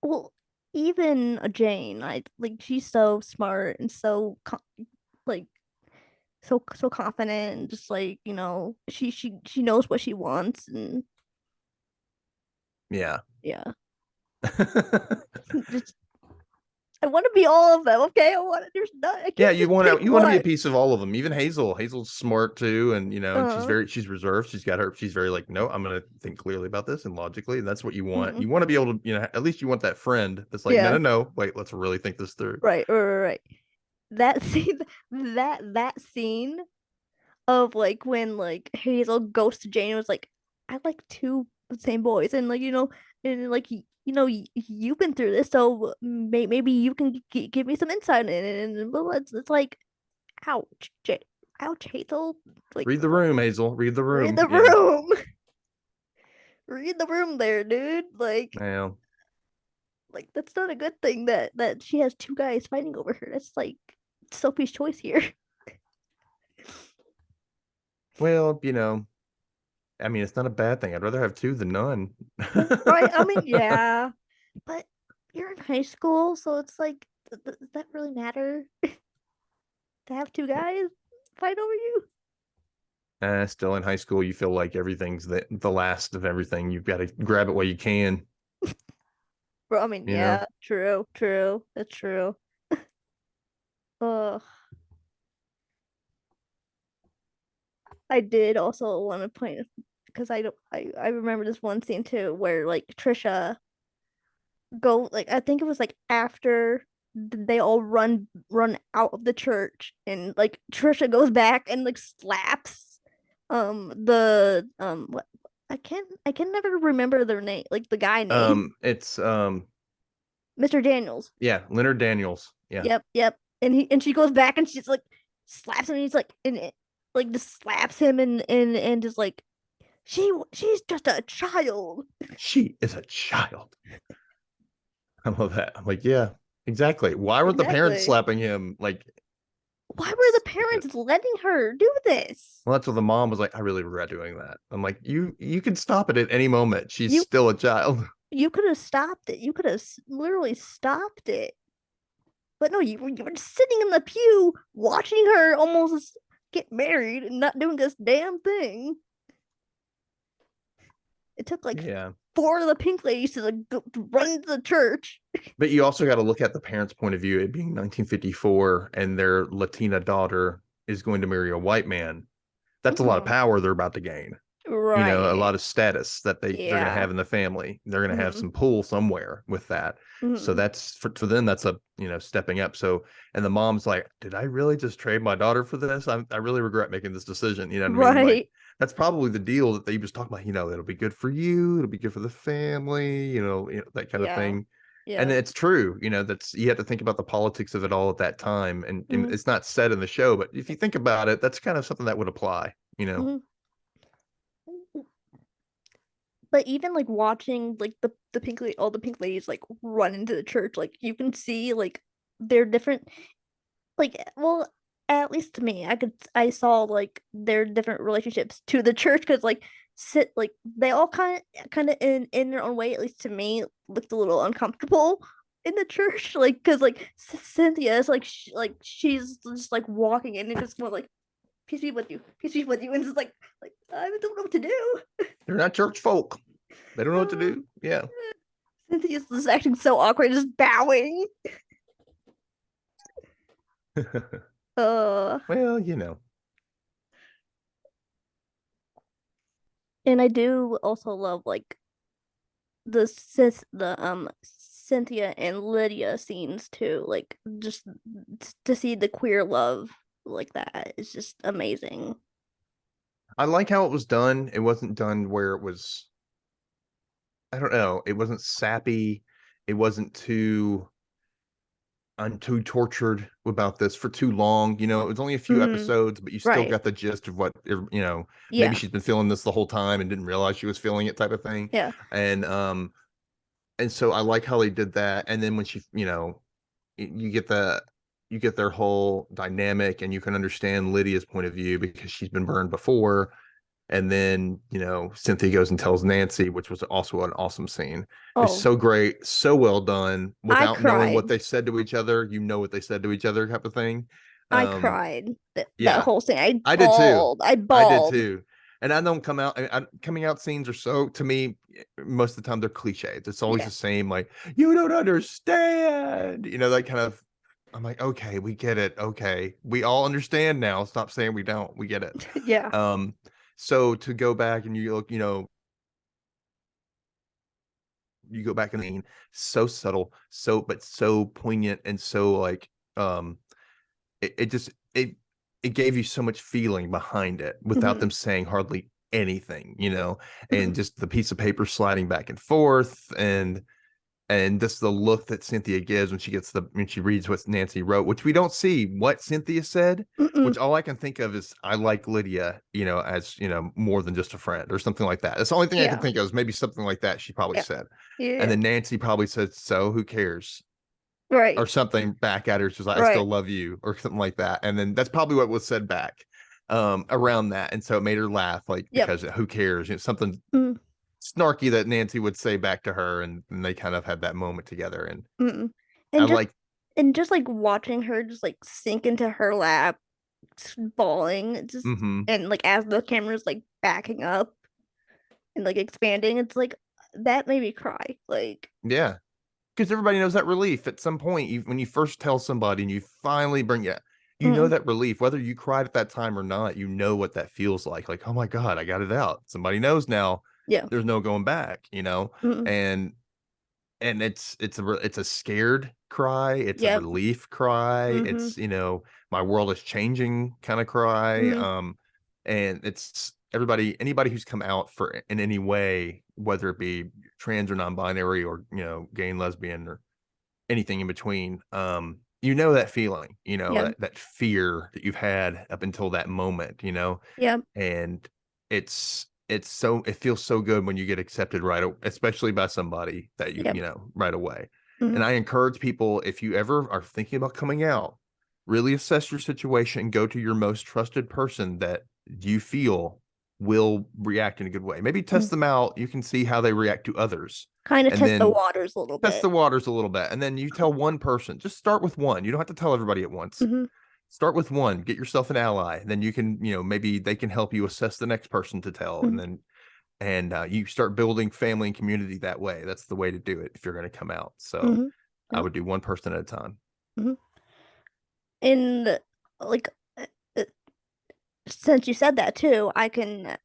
well, even a Jane, I like she's so smart and so like so confident and just like she knows what she wants, and Yeah. yeah, just I want to be all of them. Okay, I want to. There's not. I Yeah, can't just pick you want to be a one. piece of all of them. Even Hazel. Hazel's smart too, and and Uh. she's reserved. She's very like, no, I'm gonna think clearly about this and logically. And that's what you want. Mm, You want to be able to, at least you want that friend that's like, no, yeah. no, no, wait, let's really think this through. Right. That scene. That scene of like when like Hazel goes to Jane and was like, I like two the same boys, and like and like you've been through this, so maybe you can give me some insight in it, and well, it's like, ouch, ouch, Hazel, like Read the room, Hazel. Read the read room. the Yeah. room, read the room, there, dude. Well, Like that's not a good thing that she has two guys fighting over her. That's like Sophie's choice here. well, I mean, it's not a bad thing. I'd rather have two than none. Right? I mean, yeah, but you're in high school, so it's like, does that really matter to have two guys fight over you? Still in high school, you feel like everything's the last of everything. You've got to grab it while you can, Bro, I mean, you know? yeah, true. That's true. Ugh. I did also want to point because I don't I remember this one scene too where like Trisha go like I think it was like after they all run out of the church, and like Trisha goes back and like slaps the what I can never remember their name, like the guy name. It's Mr. Daniels. yeah, Leonard Daniels. Yeah. Yep. And she goes back and she's like slaps him, and he's like and it like just slaps him, and just like she's just a child. She is a child. I love that. I'm like, yeah, exactly. Why weren't the parents Exactly. slapping him? Like, Why were the parents letting her do this? well, that's what the mom was like. I really regret doing that. I'm like, you can stop it at any moment. She's You still a child. you could have stopped it. You could have literally stopped it. But no, you were just sitting in the pew watching her almost get married and not doing this damn thing. It took like Yeah. four of the pink ladies to like run into the church. But you also got to look at the parents' point of view. It being 1954 and their Latina daughter is going to marry a white man. That's a lot of Mm-hmm. power they're about to gain. A Right. lot of status that they're going to Yeah. have in the family. They're going to have Mm-hmm. some pull somewhere with that. So Mm-hmm. that's for them. That's a stepping up. So and the mom's like, did I really just trade my daughter for this? I really regret making this decision. You know what I mean? Like Right. that's probably the deal that they was talking about. It'll be good for you. It'll be good for the family. That kind of Yeah. thing. And Yeah. it's true. That's you have to think about the politics of it all at that time. And Mm-hmm. it's not said in the show, but if you think about it, that's kind of something that would apply. Mm-hmm. But even like watching like the all the pink ladies like run into the church, like you can see like they're different. Like, well, at least to me, I saw like their different relationships to the church, because like sit like they all kind of in their own way, at least to me, looked a little uncomfortable in the church, like because like Cynthia is like she's just like walking in and just more like, peace be with you, peace be with you, and just like I don't know what to do. They're not church folk. They don't know what to Uh, do. Yeah. Cynthia's just acting so awkward, just bowing. Uh, Well, and I do also love like the Cynthia and Lydia scenes too. Like just to see the queer love like that is just amazing. I like how it was done. It wasn't done where it was, I don't know, it wasn't sappy. It wasn't too I'm too tortured about this for too long. It was only a few Mm-hmm. episodes, but you still Right. got the gist of what, maybe Yeah. she's been feeling this the whole time and didn't realize she was feeling it type of thing. Yeah. And so I like how they did that. And then when she, you get you get their whole dynamic and you can understand Lydia's point of view because she's been burned before. And then, Cynthia goes and tells Nancy, which was also an awesome scene. It's Oh, so great, so well done I without knowing what cried. they said to each other. You know what they said to each other, type of thing. I Um, cried that yeah, whole scene. I did too. I I did bawled. too. And I don't come out. Coming out scenes are so, to me, most of the time they're cliches. It's always Yeah. the same, like, you don't understand, that kind of. I'm like, okay, we get it. Okay, we all understand now. Stop saying we don't. We get it. Yeah. Um, so to go back and you look, you go back and mean, so subtle, so poignant, and so like, um, it just it gave you so much feeling behind it without Hmm. them saying hardly anything, Hmm. and just the piece of paper sliding back and forth, and just the look that Cynthia gives when she reads what Nancy wrote, which we don't see what Cynthia said, Mm-mm. which all I can think of is, I like Lydia, as more than just a friend or something like that. That's the only thing I can Yeah. think of, is maybe something like that she probably Yeah. said. And Yeah. then Nancy probably said, so who cares? Or Right. something back at her. She's like, I Right. still love you, or something like that. And then that's probably what was said back around that. And so it made her laugh, like, Yep. because who cares? Something Mm. snarky that Nancy would say back to her, and they kind of had that moment together. And Mm. I And just like, and just like watching her just like sink into her lap, bawling, just mm-hmm, and like as the camera's like backing up and like expanding, it's like that made me cry. Like, yeah, because everybody knows that relief at some point. When you first tell somebody and you finally bring it, mm, that relief, whether you cried at that time or not, what that feels like, oh my God, I got it out. Somebody knows now. yeah. There's no going back, Mm, and it's a scared cry, it's a yep. relief cry, Mm-hmm. it's, my world is changing kind of cry. Mm-hmm. And it's anybody who's come out for in any way, whether it be trans or non-binary, or gay and lesbian, or anything in between, that feeling, Yep. that fear that you've had up until that moment, Yep. and it feels so good when you get accepted, right, especially by somebody that Yep. right away. Mm-hmm. And I encourage people, if you ever are thinking about coming out, really assess your situation and go to your most trusted person that you feel will react in a good way. Maybe Mm-hmm. test them out, you can see how they react to others, Kind of and test the then waters a little test bit. the waters a little bit, and then you tell one person. Just start with one. You don't have to tell everybody at once. Mm-hmm. Start with one, get yourself an ally, and then you can, maybe they can help you assess the next person to tell, and Mm-hmm. then you start building family and community that way. That's the way to do it if you're going to come out. So Mm-hmm. I Yep. would do one person at a time. Mm-hmm. And like, uh, since you said that too, I can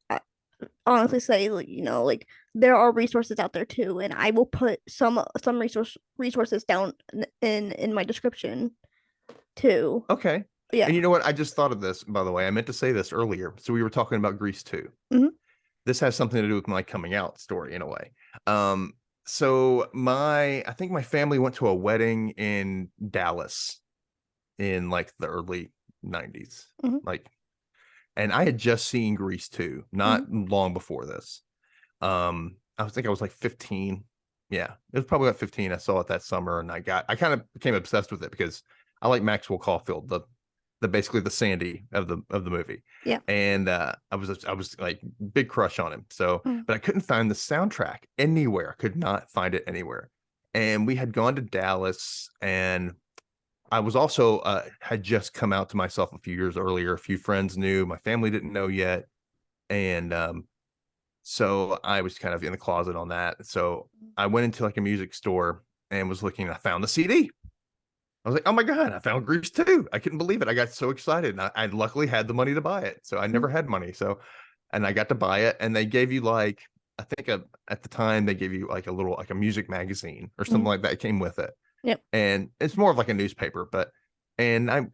honestly say, like, like there are resources out there too, and I will put some resources down in my description too. Okay. Yeah. And you know what? I just thought of this, by the way. I meant to say this earlier. So we were talking about Grease 2. Hmm. This has something to do with my coming out story in a way. So I think my family went to a wedding in Dallas in like the early 90s. Hmm. Like, and I had just seen Grease 2 Hmm. not long before this. Think I was like 15. Yeah, it was probably about 15. I saw it that summer, and I kind of became obsessed with it because I like Maxwell Caulfield, the basically the Sandy of the movie. Yeah. And I was like big crush on him. So, Mm. but I couldn't find the soundtrack anywhere. Could not find it anywhere. And we had gone to Dallas, and I was also had just come out to myself a few years earlier. A few friends knew, my family didn't know yet, and so I was kind of in the closet on that. So I went into like a music store and was looking. I found the CD. I was like, oh my God, I found Grease 2. I couldn't believe it. I got so excited. And I luckily had the money to buy it. So I Mm. never had money. So, and I got to buy it. And they gave you like, I think at the time, they gave you like a little, like a music magazine or something Mm. like that. It came with it. Yep. And it's more of like a newspaper, and I,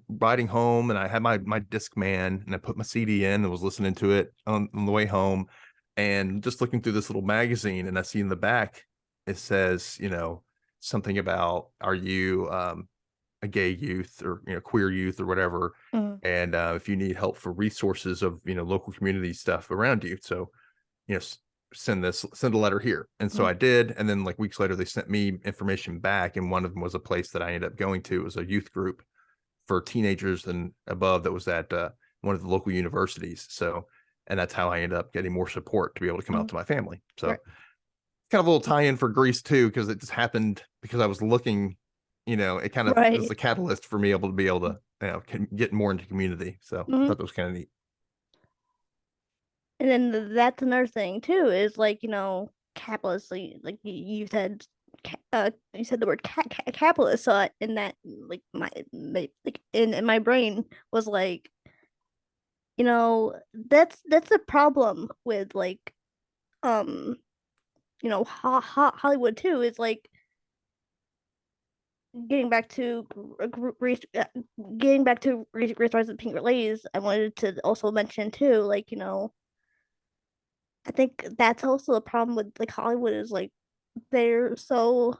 riding home, and I had my Discman, and I put my CD in and was listening to it on the way home, and just looking through this little magazine, and I see in the back, it says, something about, are you a gay youth, or queer youth, or whatever, Mm. and if you need help for resources of local community stuff around you, so you know send a letter here. And so Mm. I did, and then like weeks later they sent me information back, and one of them was a place that I ended up going to. It was a youth group for teenagers and above that was at one of the local universities. So, and that's how I ended up getting more support to be able to come out Mm. to my family. Right. So kind of a little tie-in for Greece too, because it just happened because I was looking, it kind of was Right. the catalyst for me able to get more into community. So I Mm. thought that was kind of neat. And then that's another thing too is like capitalist like you said you said the word capitalist so in that like my like in my brain was like that's a problem with like um Hollywood too is like getting back to getting back to Reese of Pink Ladies. I wanted to also mention too like I think that's also a problem with like Hollywood is like they're so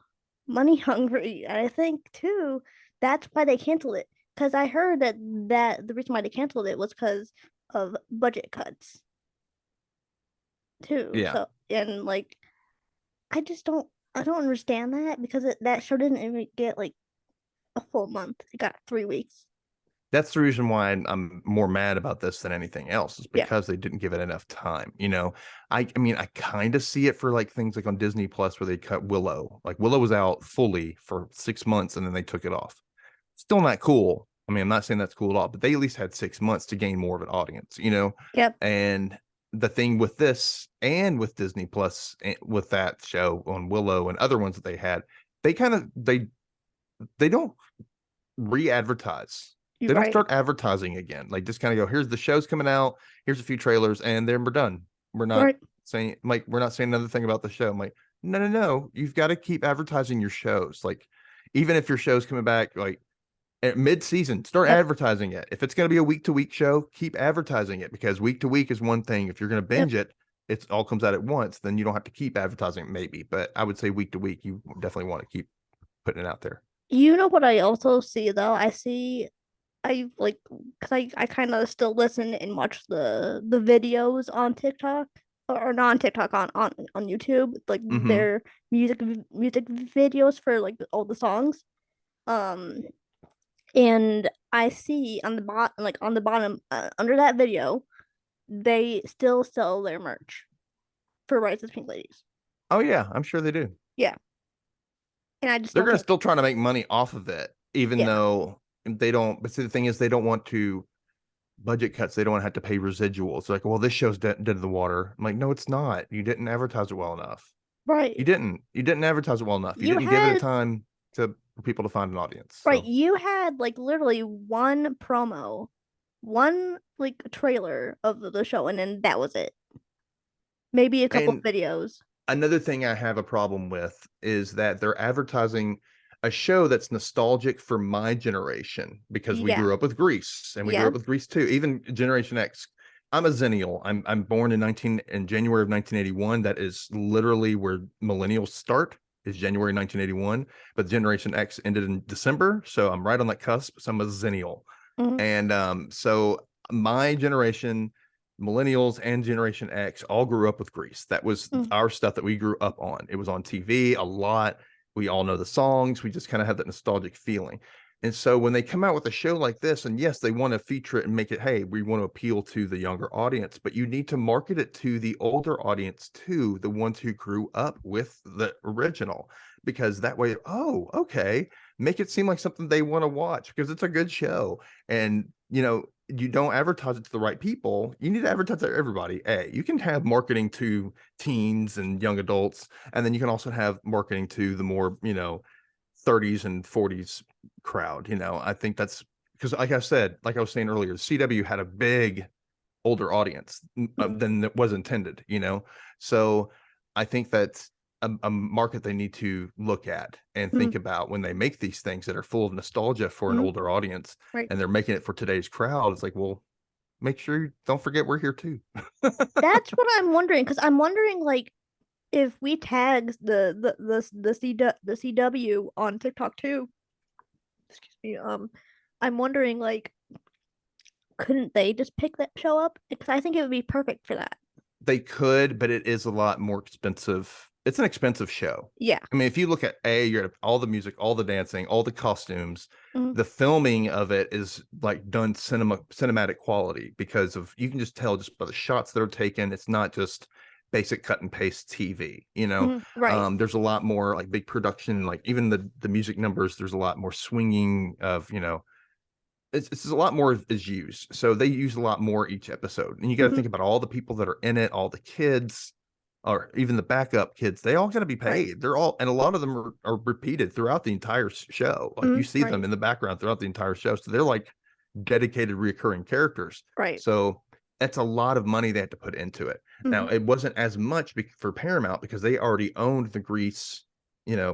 money hungry. And I think too that's why they canceled it. Because I heard that the reason why they canceled it was because of budget cuts too. Yeah. So and like I don't understand that because that show didn't even get like a full month. It got 3 weeks. That's the reason why I'm more mad about this than anything else is Yeah. because they didn't give it enough time. I mean, I kind of see it for like things like on Disney Plus where they cut Willow. Like Willow was out fully for 6 months and then they took it off. Still not cool. I mean, I'm not saying that's cool at all, but they at least had 6 months to gain more of an audience. Yep. And the thing with this and with Disney Plus, with that show on Willow and other ones that they had, they kind of they don't re-advertise. You're They don't right. start advertising again. Like just kind of go, here's the show's coming out, here's a few trailers, and then we're done. We're not Right. saying another thing about the show. I'm like, no, no, no. You've got to keep advertising your shows. Like, even if your show's coming back like at mid-season, start Yep. advertising it. If it's going to be a week-to-week show, keep advertising it because week to week is one thing. If you're going to Yep. binge it, it all comes out at once. Then you don't have to keep advertising it, maybe. But I would say week to week, you definitely want to keep putting it out there. You know what I also see though? I like because I kind of still listen and watch the videos on TikTok or not on TikTok on YouTube like Mm-hmm. their music videos for like all the songs. Um, and I see on the bottom under that video they still sell their merch for Rise of Pink Ladies. Oh yeah, I'm sure they do. Yeah, and I just They're don't going to think still try to make money off of it, even yeah though they don't. But see, the thing is, they don't want to budget cuts. They don't want to have to pay residuals. Like, well, this show's dead in the water. I'm like, no, it's not. You didn't advertise it well enough. right. You didn't advertise it well enough. You You didn't give it a had time for people to find an audience. right. So, You had like literally one promo, one like trailer of the show, and then that was it. Maybe a couple and videos. another thing I have a problem with is that they're advertising a show that's nostalgic for my generation because we Yeah, grew up with Grease and we grew yeah. up with Grease too. Even Generation X. I'm a Zennial. I'm born in January of 1981. That is literally where millennials start. Is January 1981, but Generation X ended in December, so I'm right on that cusp. So I'm a Zennial, Mhm, and so my generation, millennials and Generation X, all grew up with Grease. That was mhm, our stuff that we grew up on. It was on TV a lot. We all know the songs. We just kind of have that nostalgic feeling. And so when they come out with a show like this, and yes, they want to feature it and make it, hey, we want to appeal to the younger audience, but you need to market it to the older audience too, the ones who grew up with the original, because that way, oh, okay, make it seem like something they want to watch because it's a good show. And you don't advertise it to the right people. You need to advertise it to everybody. You can have marketing to teens and young adults, and then you can also have marketing to the more 30s and 40s crowd. I think that's because, like I said, like I was saying earlier, CW had a big older audience mhm, than it was intended. So I think that's a market they need to look at and mhm, think about when they make these things that are full of nostalgia for an mhm, older audience, right. and they're making it for today's crowd. It's like, well, make sure you don't forget we're here too. That's what I'm wondering because I'm wondering like if we tag the CW on TikTok too. Excuse me. I'm wondering like couldn't they just pick that show up? Because I think it would be perfect for that. They could, but it is a lot more expensive. It's an expensive show. Yeah. I mean, if you look at you're at all the music, all the dancing, all the costumes, Mhm, the filming of it is like done cinematic quality because of you can just tell just by the shots that are taken. It's not just basic cut and paste TV. mhm, right. There's a lot more like big production, like even the music numbers. There's a lot more swinging of it's a lot more is used. So they use a lot more each episode. And you got to Hmm. think about all the people that are in it, all the kids, or even the backup kids. They all got to be Right. paid. They're all, and a lot of them are repeated throughout the entire show. Like you see them Right. in the background throughout the entire show. So they're like dedicated recurring characters. Right. So that's a lot of money they had to put into it. Hmm. Now, it wasn't as much for Paramount because they already owned the Grease,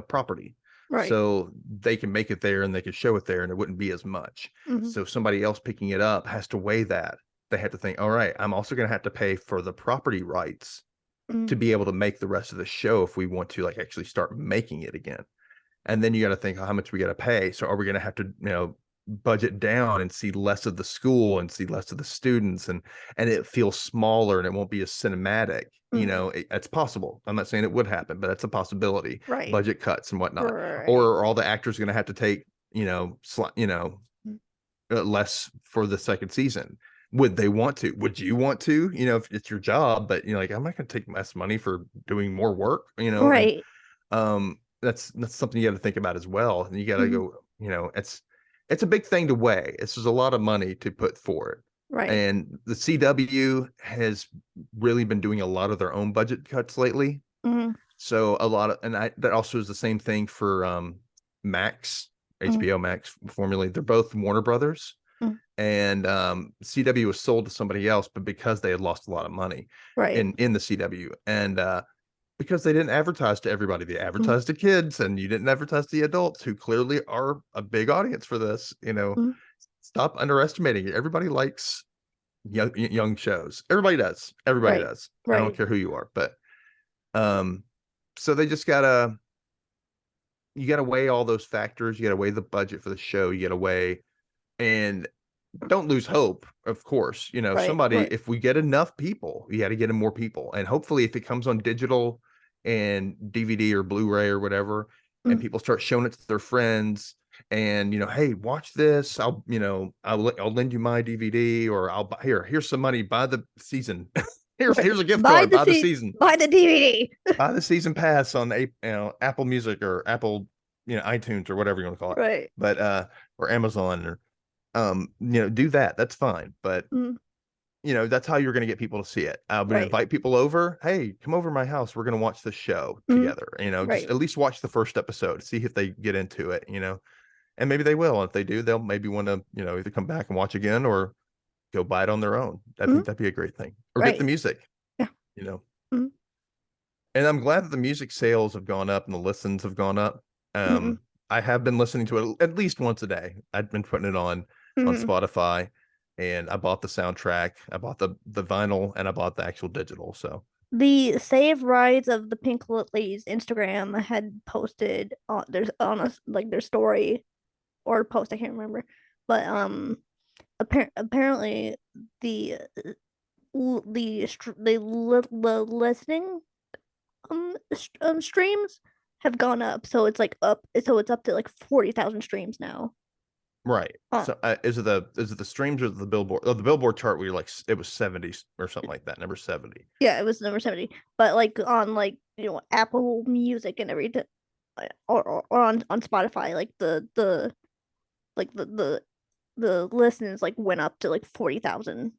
property. Right. So they can make it there and they can show it there and it wouldn't be as much. Hmm. So somebody else picking it up has to weigh that. They have to think, all right, I'm also going to have to pay for the property rights Hmm. to be able to make the rest of the show if we want to like actually start making it again. And then you got to think, oh, how much we got to pay. So are we going to have to, budget down and see less of the school and see less of the students, and it feels smaller and it won't be as cinematic. Hmm. It's possible. I'm not saying it would happen, but that's a possibility. Right. Budget cuts and whatnot. Right. Or are all the actors going to have to take, less for the second season? Would they want to? Would you want to? If it's your job, but like, I'm not going to take less money for doing more work. And Right. that's something you got to think about as well. And you got to Hmm. go, it's a big thing to weigh. This is a lot of money to put for it. Right. And the CW has really been doing a lot of their own budget cuts lately. Hmm. So a lot of, and that also is the same thing for Max, Hmm. HBO Max formerly. They're both Warner Brothers. Hmm. And CW was sold to somebody else, but because they had lost a lot of money Right. in the CW, and because they didn't advertise to everybody, they Hmm. advertised to kids, and you didn't advertise to the adults who clearly are a big audience for this. Hmm. Stop underestimating it. Everybody likes young shows. Everybody does. Everybody Right. does. I don't Right. care who you are, but um, so they just gotta you gotta weigh all those factors. You gotta weigh the budget for the show. You gotta weigh and don't lose hope, of course. Right. Somebody, Right. if we get enough people, you got to get in more people. And hopefully, if it comes on digital and DVD or Blu-ray or whatever, and Hmm. people start showing it to their friends, and hey, watch this. I'll lend you my DVD, or I'll buy here's some money, buy the season. Right. Here's a gift card, buy the season, Buy the DVD. buy the season pass on Apple Music or Apple, iTunes or whatever you want to call it, Right. but or Amazon or do that. That's fine. But Hmm. that's how you're going to get people to see it. I'm going to Right. invite people over. Hey, come over to my house. We're going to watch the show Hmm. together. Just Right. at least watch the first episode, see if they get into it. And maybe they will. If they do, they'll maybe want to, either come back and watch again or go buy it on their own. I Hmm. think that'd be a great thing. Or get the Right. music, Yeah. you know. Hmm. And I'm glad that the music sales have gone up and the listens have gone up. Hmm. I have been listening to it at least once a day. I've been putting it on Hmm. Spotify, and I bought the soundtrack, I bought the vinyl, and I bought the actual digital. So The Save Rides of the Pink Lilies Instagram had posted on on a like their story or post, I can't remember, but apparently the the listening streams have gone up, so it's up to like 40,000 streams now. right. uh, So is it the streams or the Billboard? Oh, the Billboard chart where you're like it was 70 or something like that, number 70. yeah, it was number 70, but like on like Apple Music and everything, or on Spotify, like like the listens like went up to like 40,000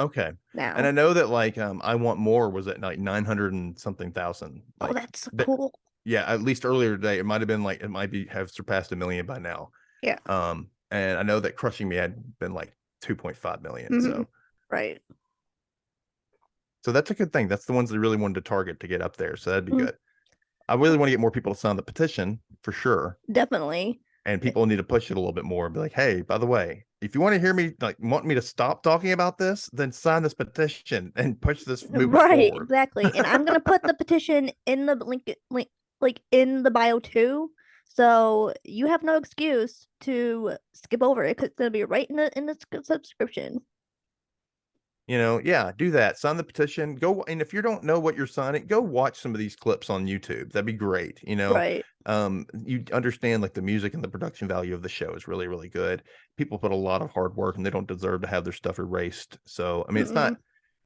Okay. And I now. know that like I Want More was at like 900 and something thousand. Oh, Like that's that, cool. yeah, at least earlier today it might have been like it might be have surpassed a million by now. Yeah. And I know that Crushing Me had been like 2.5 million. Hmm. So Right. that's a good thing. That's the ones they really wanted to target to get up there. So that'd be Mhm. good. I really want to get more people to sign the petition for sure. Definitely. And people need to push it a little bit more. Be like, hey, by the way, if you want to hear me like want me to stop talking about this, then sign this petition and push this movement Right, forward. exactly. And I'm gonna put the petition in the link, like in the bio too. So you have no excuse to skip over it because it's gonna be right in the subscription. Yeah, do that. Sign the petition. Go, and if you don't know what you're signing, go watch some of these clips on YouTube. That'd be great. Right. You understand like the music and the production value of the show is really, really good. People put a lot of hard work and they don't deserve to have their stuff erased. So, I mean, it's Mm-mm. not,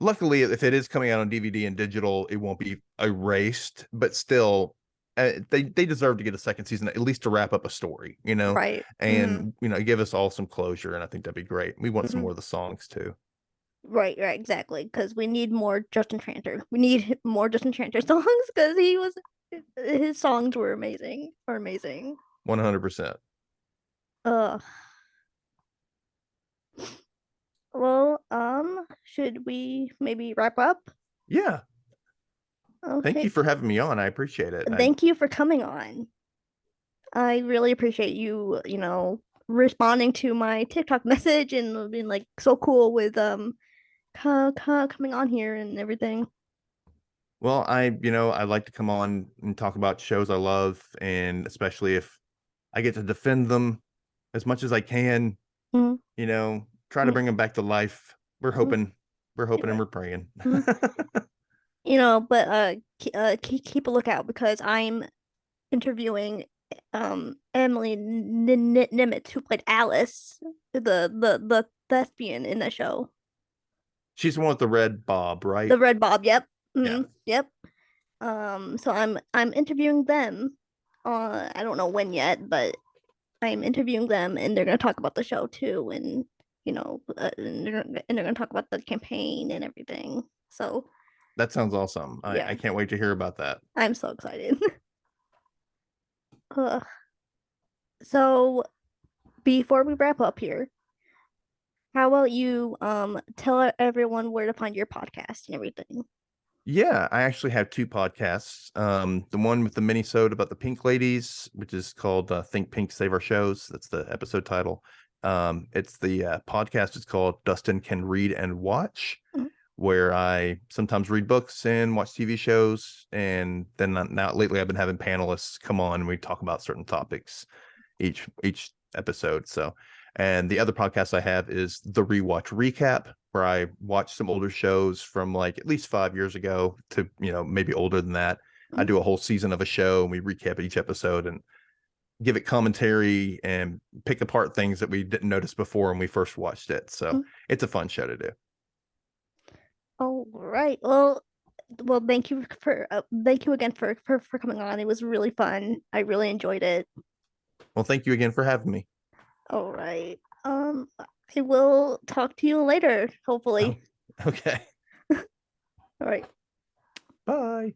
luckily, if it is coming out on DVD and digital, it won't be erased, but still, they deserve to get a second season, at least to wrap up a story, Right. and give us all some closure. And I think that'd be great. We want some Hmm. more of the songs too. Right, right, exactly. Because we need more Justin Tranter. We need more Justin Tranter songs because his songs were amazing. 100%. Uh, well, should we maybe wrap up? Yeah. Thank you Okay. for having me on. I appreciate it. Thank you for coming on. I really appreciate you, responding to my TikTok message and being like so cool with coming on here and everything. Well, I like to come on and talk about shows I love, and especially if I get to defend them as much as I can, Mm-hmm. try to bring them back to life. We're hoping, and Right. we're praying. Mhm. But keep a lookout because I'm interviewing Emily Nimitz, who played Alice, the thespian in the show. She's the one with the red bob, right? The Red Bob, yep. Yeah, Yep. So I'm interviewing them. I don't know when yet, but I'm interviewing them, and they're gonna talk about the show too, and and they're gonna talk about the campaign and everything. So that sounds awesome. I yeah, can't wait to hear about that. I'm so excited. uh, so before we wrap up here, how about you tell everyone where to find your podcast and everything? Yeah, I actually have two podcasts. The one with the mini-sode about the Pink Ladies, which is called Think Pink, Save Our Shows. That's the episode title. It's the podcast is called Dustin Can Read and Watch, Mhm. where I sometimes read books and watch TV shows. And then now lately I've been having panelists come on and we talk about certain topics each episode. So, and the other podcast I have is the Rewatch Recap, where I watch some older shows from like at least 5 years ago to maybe older than that. I Mhm. do a whole season of a show and we recap each episode and give it commentary and pick apart things that we didn't notice before when we first watched it. So Mhm. it's a fun show to do. All right. Well, thank you again for coming on. It was really fun. I really enjoyed it. Well, thank you again for having me. All right. I will talk to you later, Oh, hopefully. okay. All right. Bye.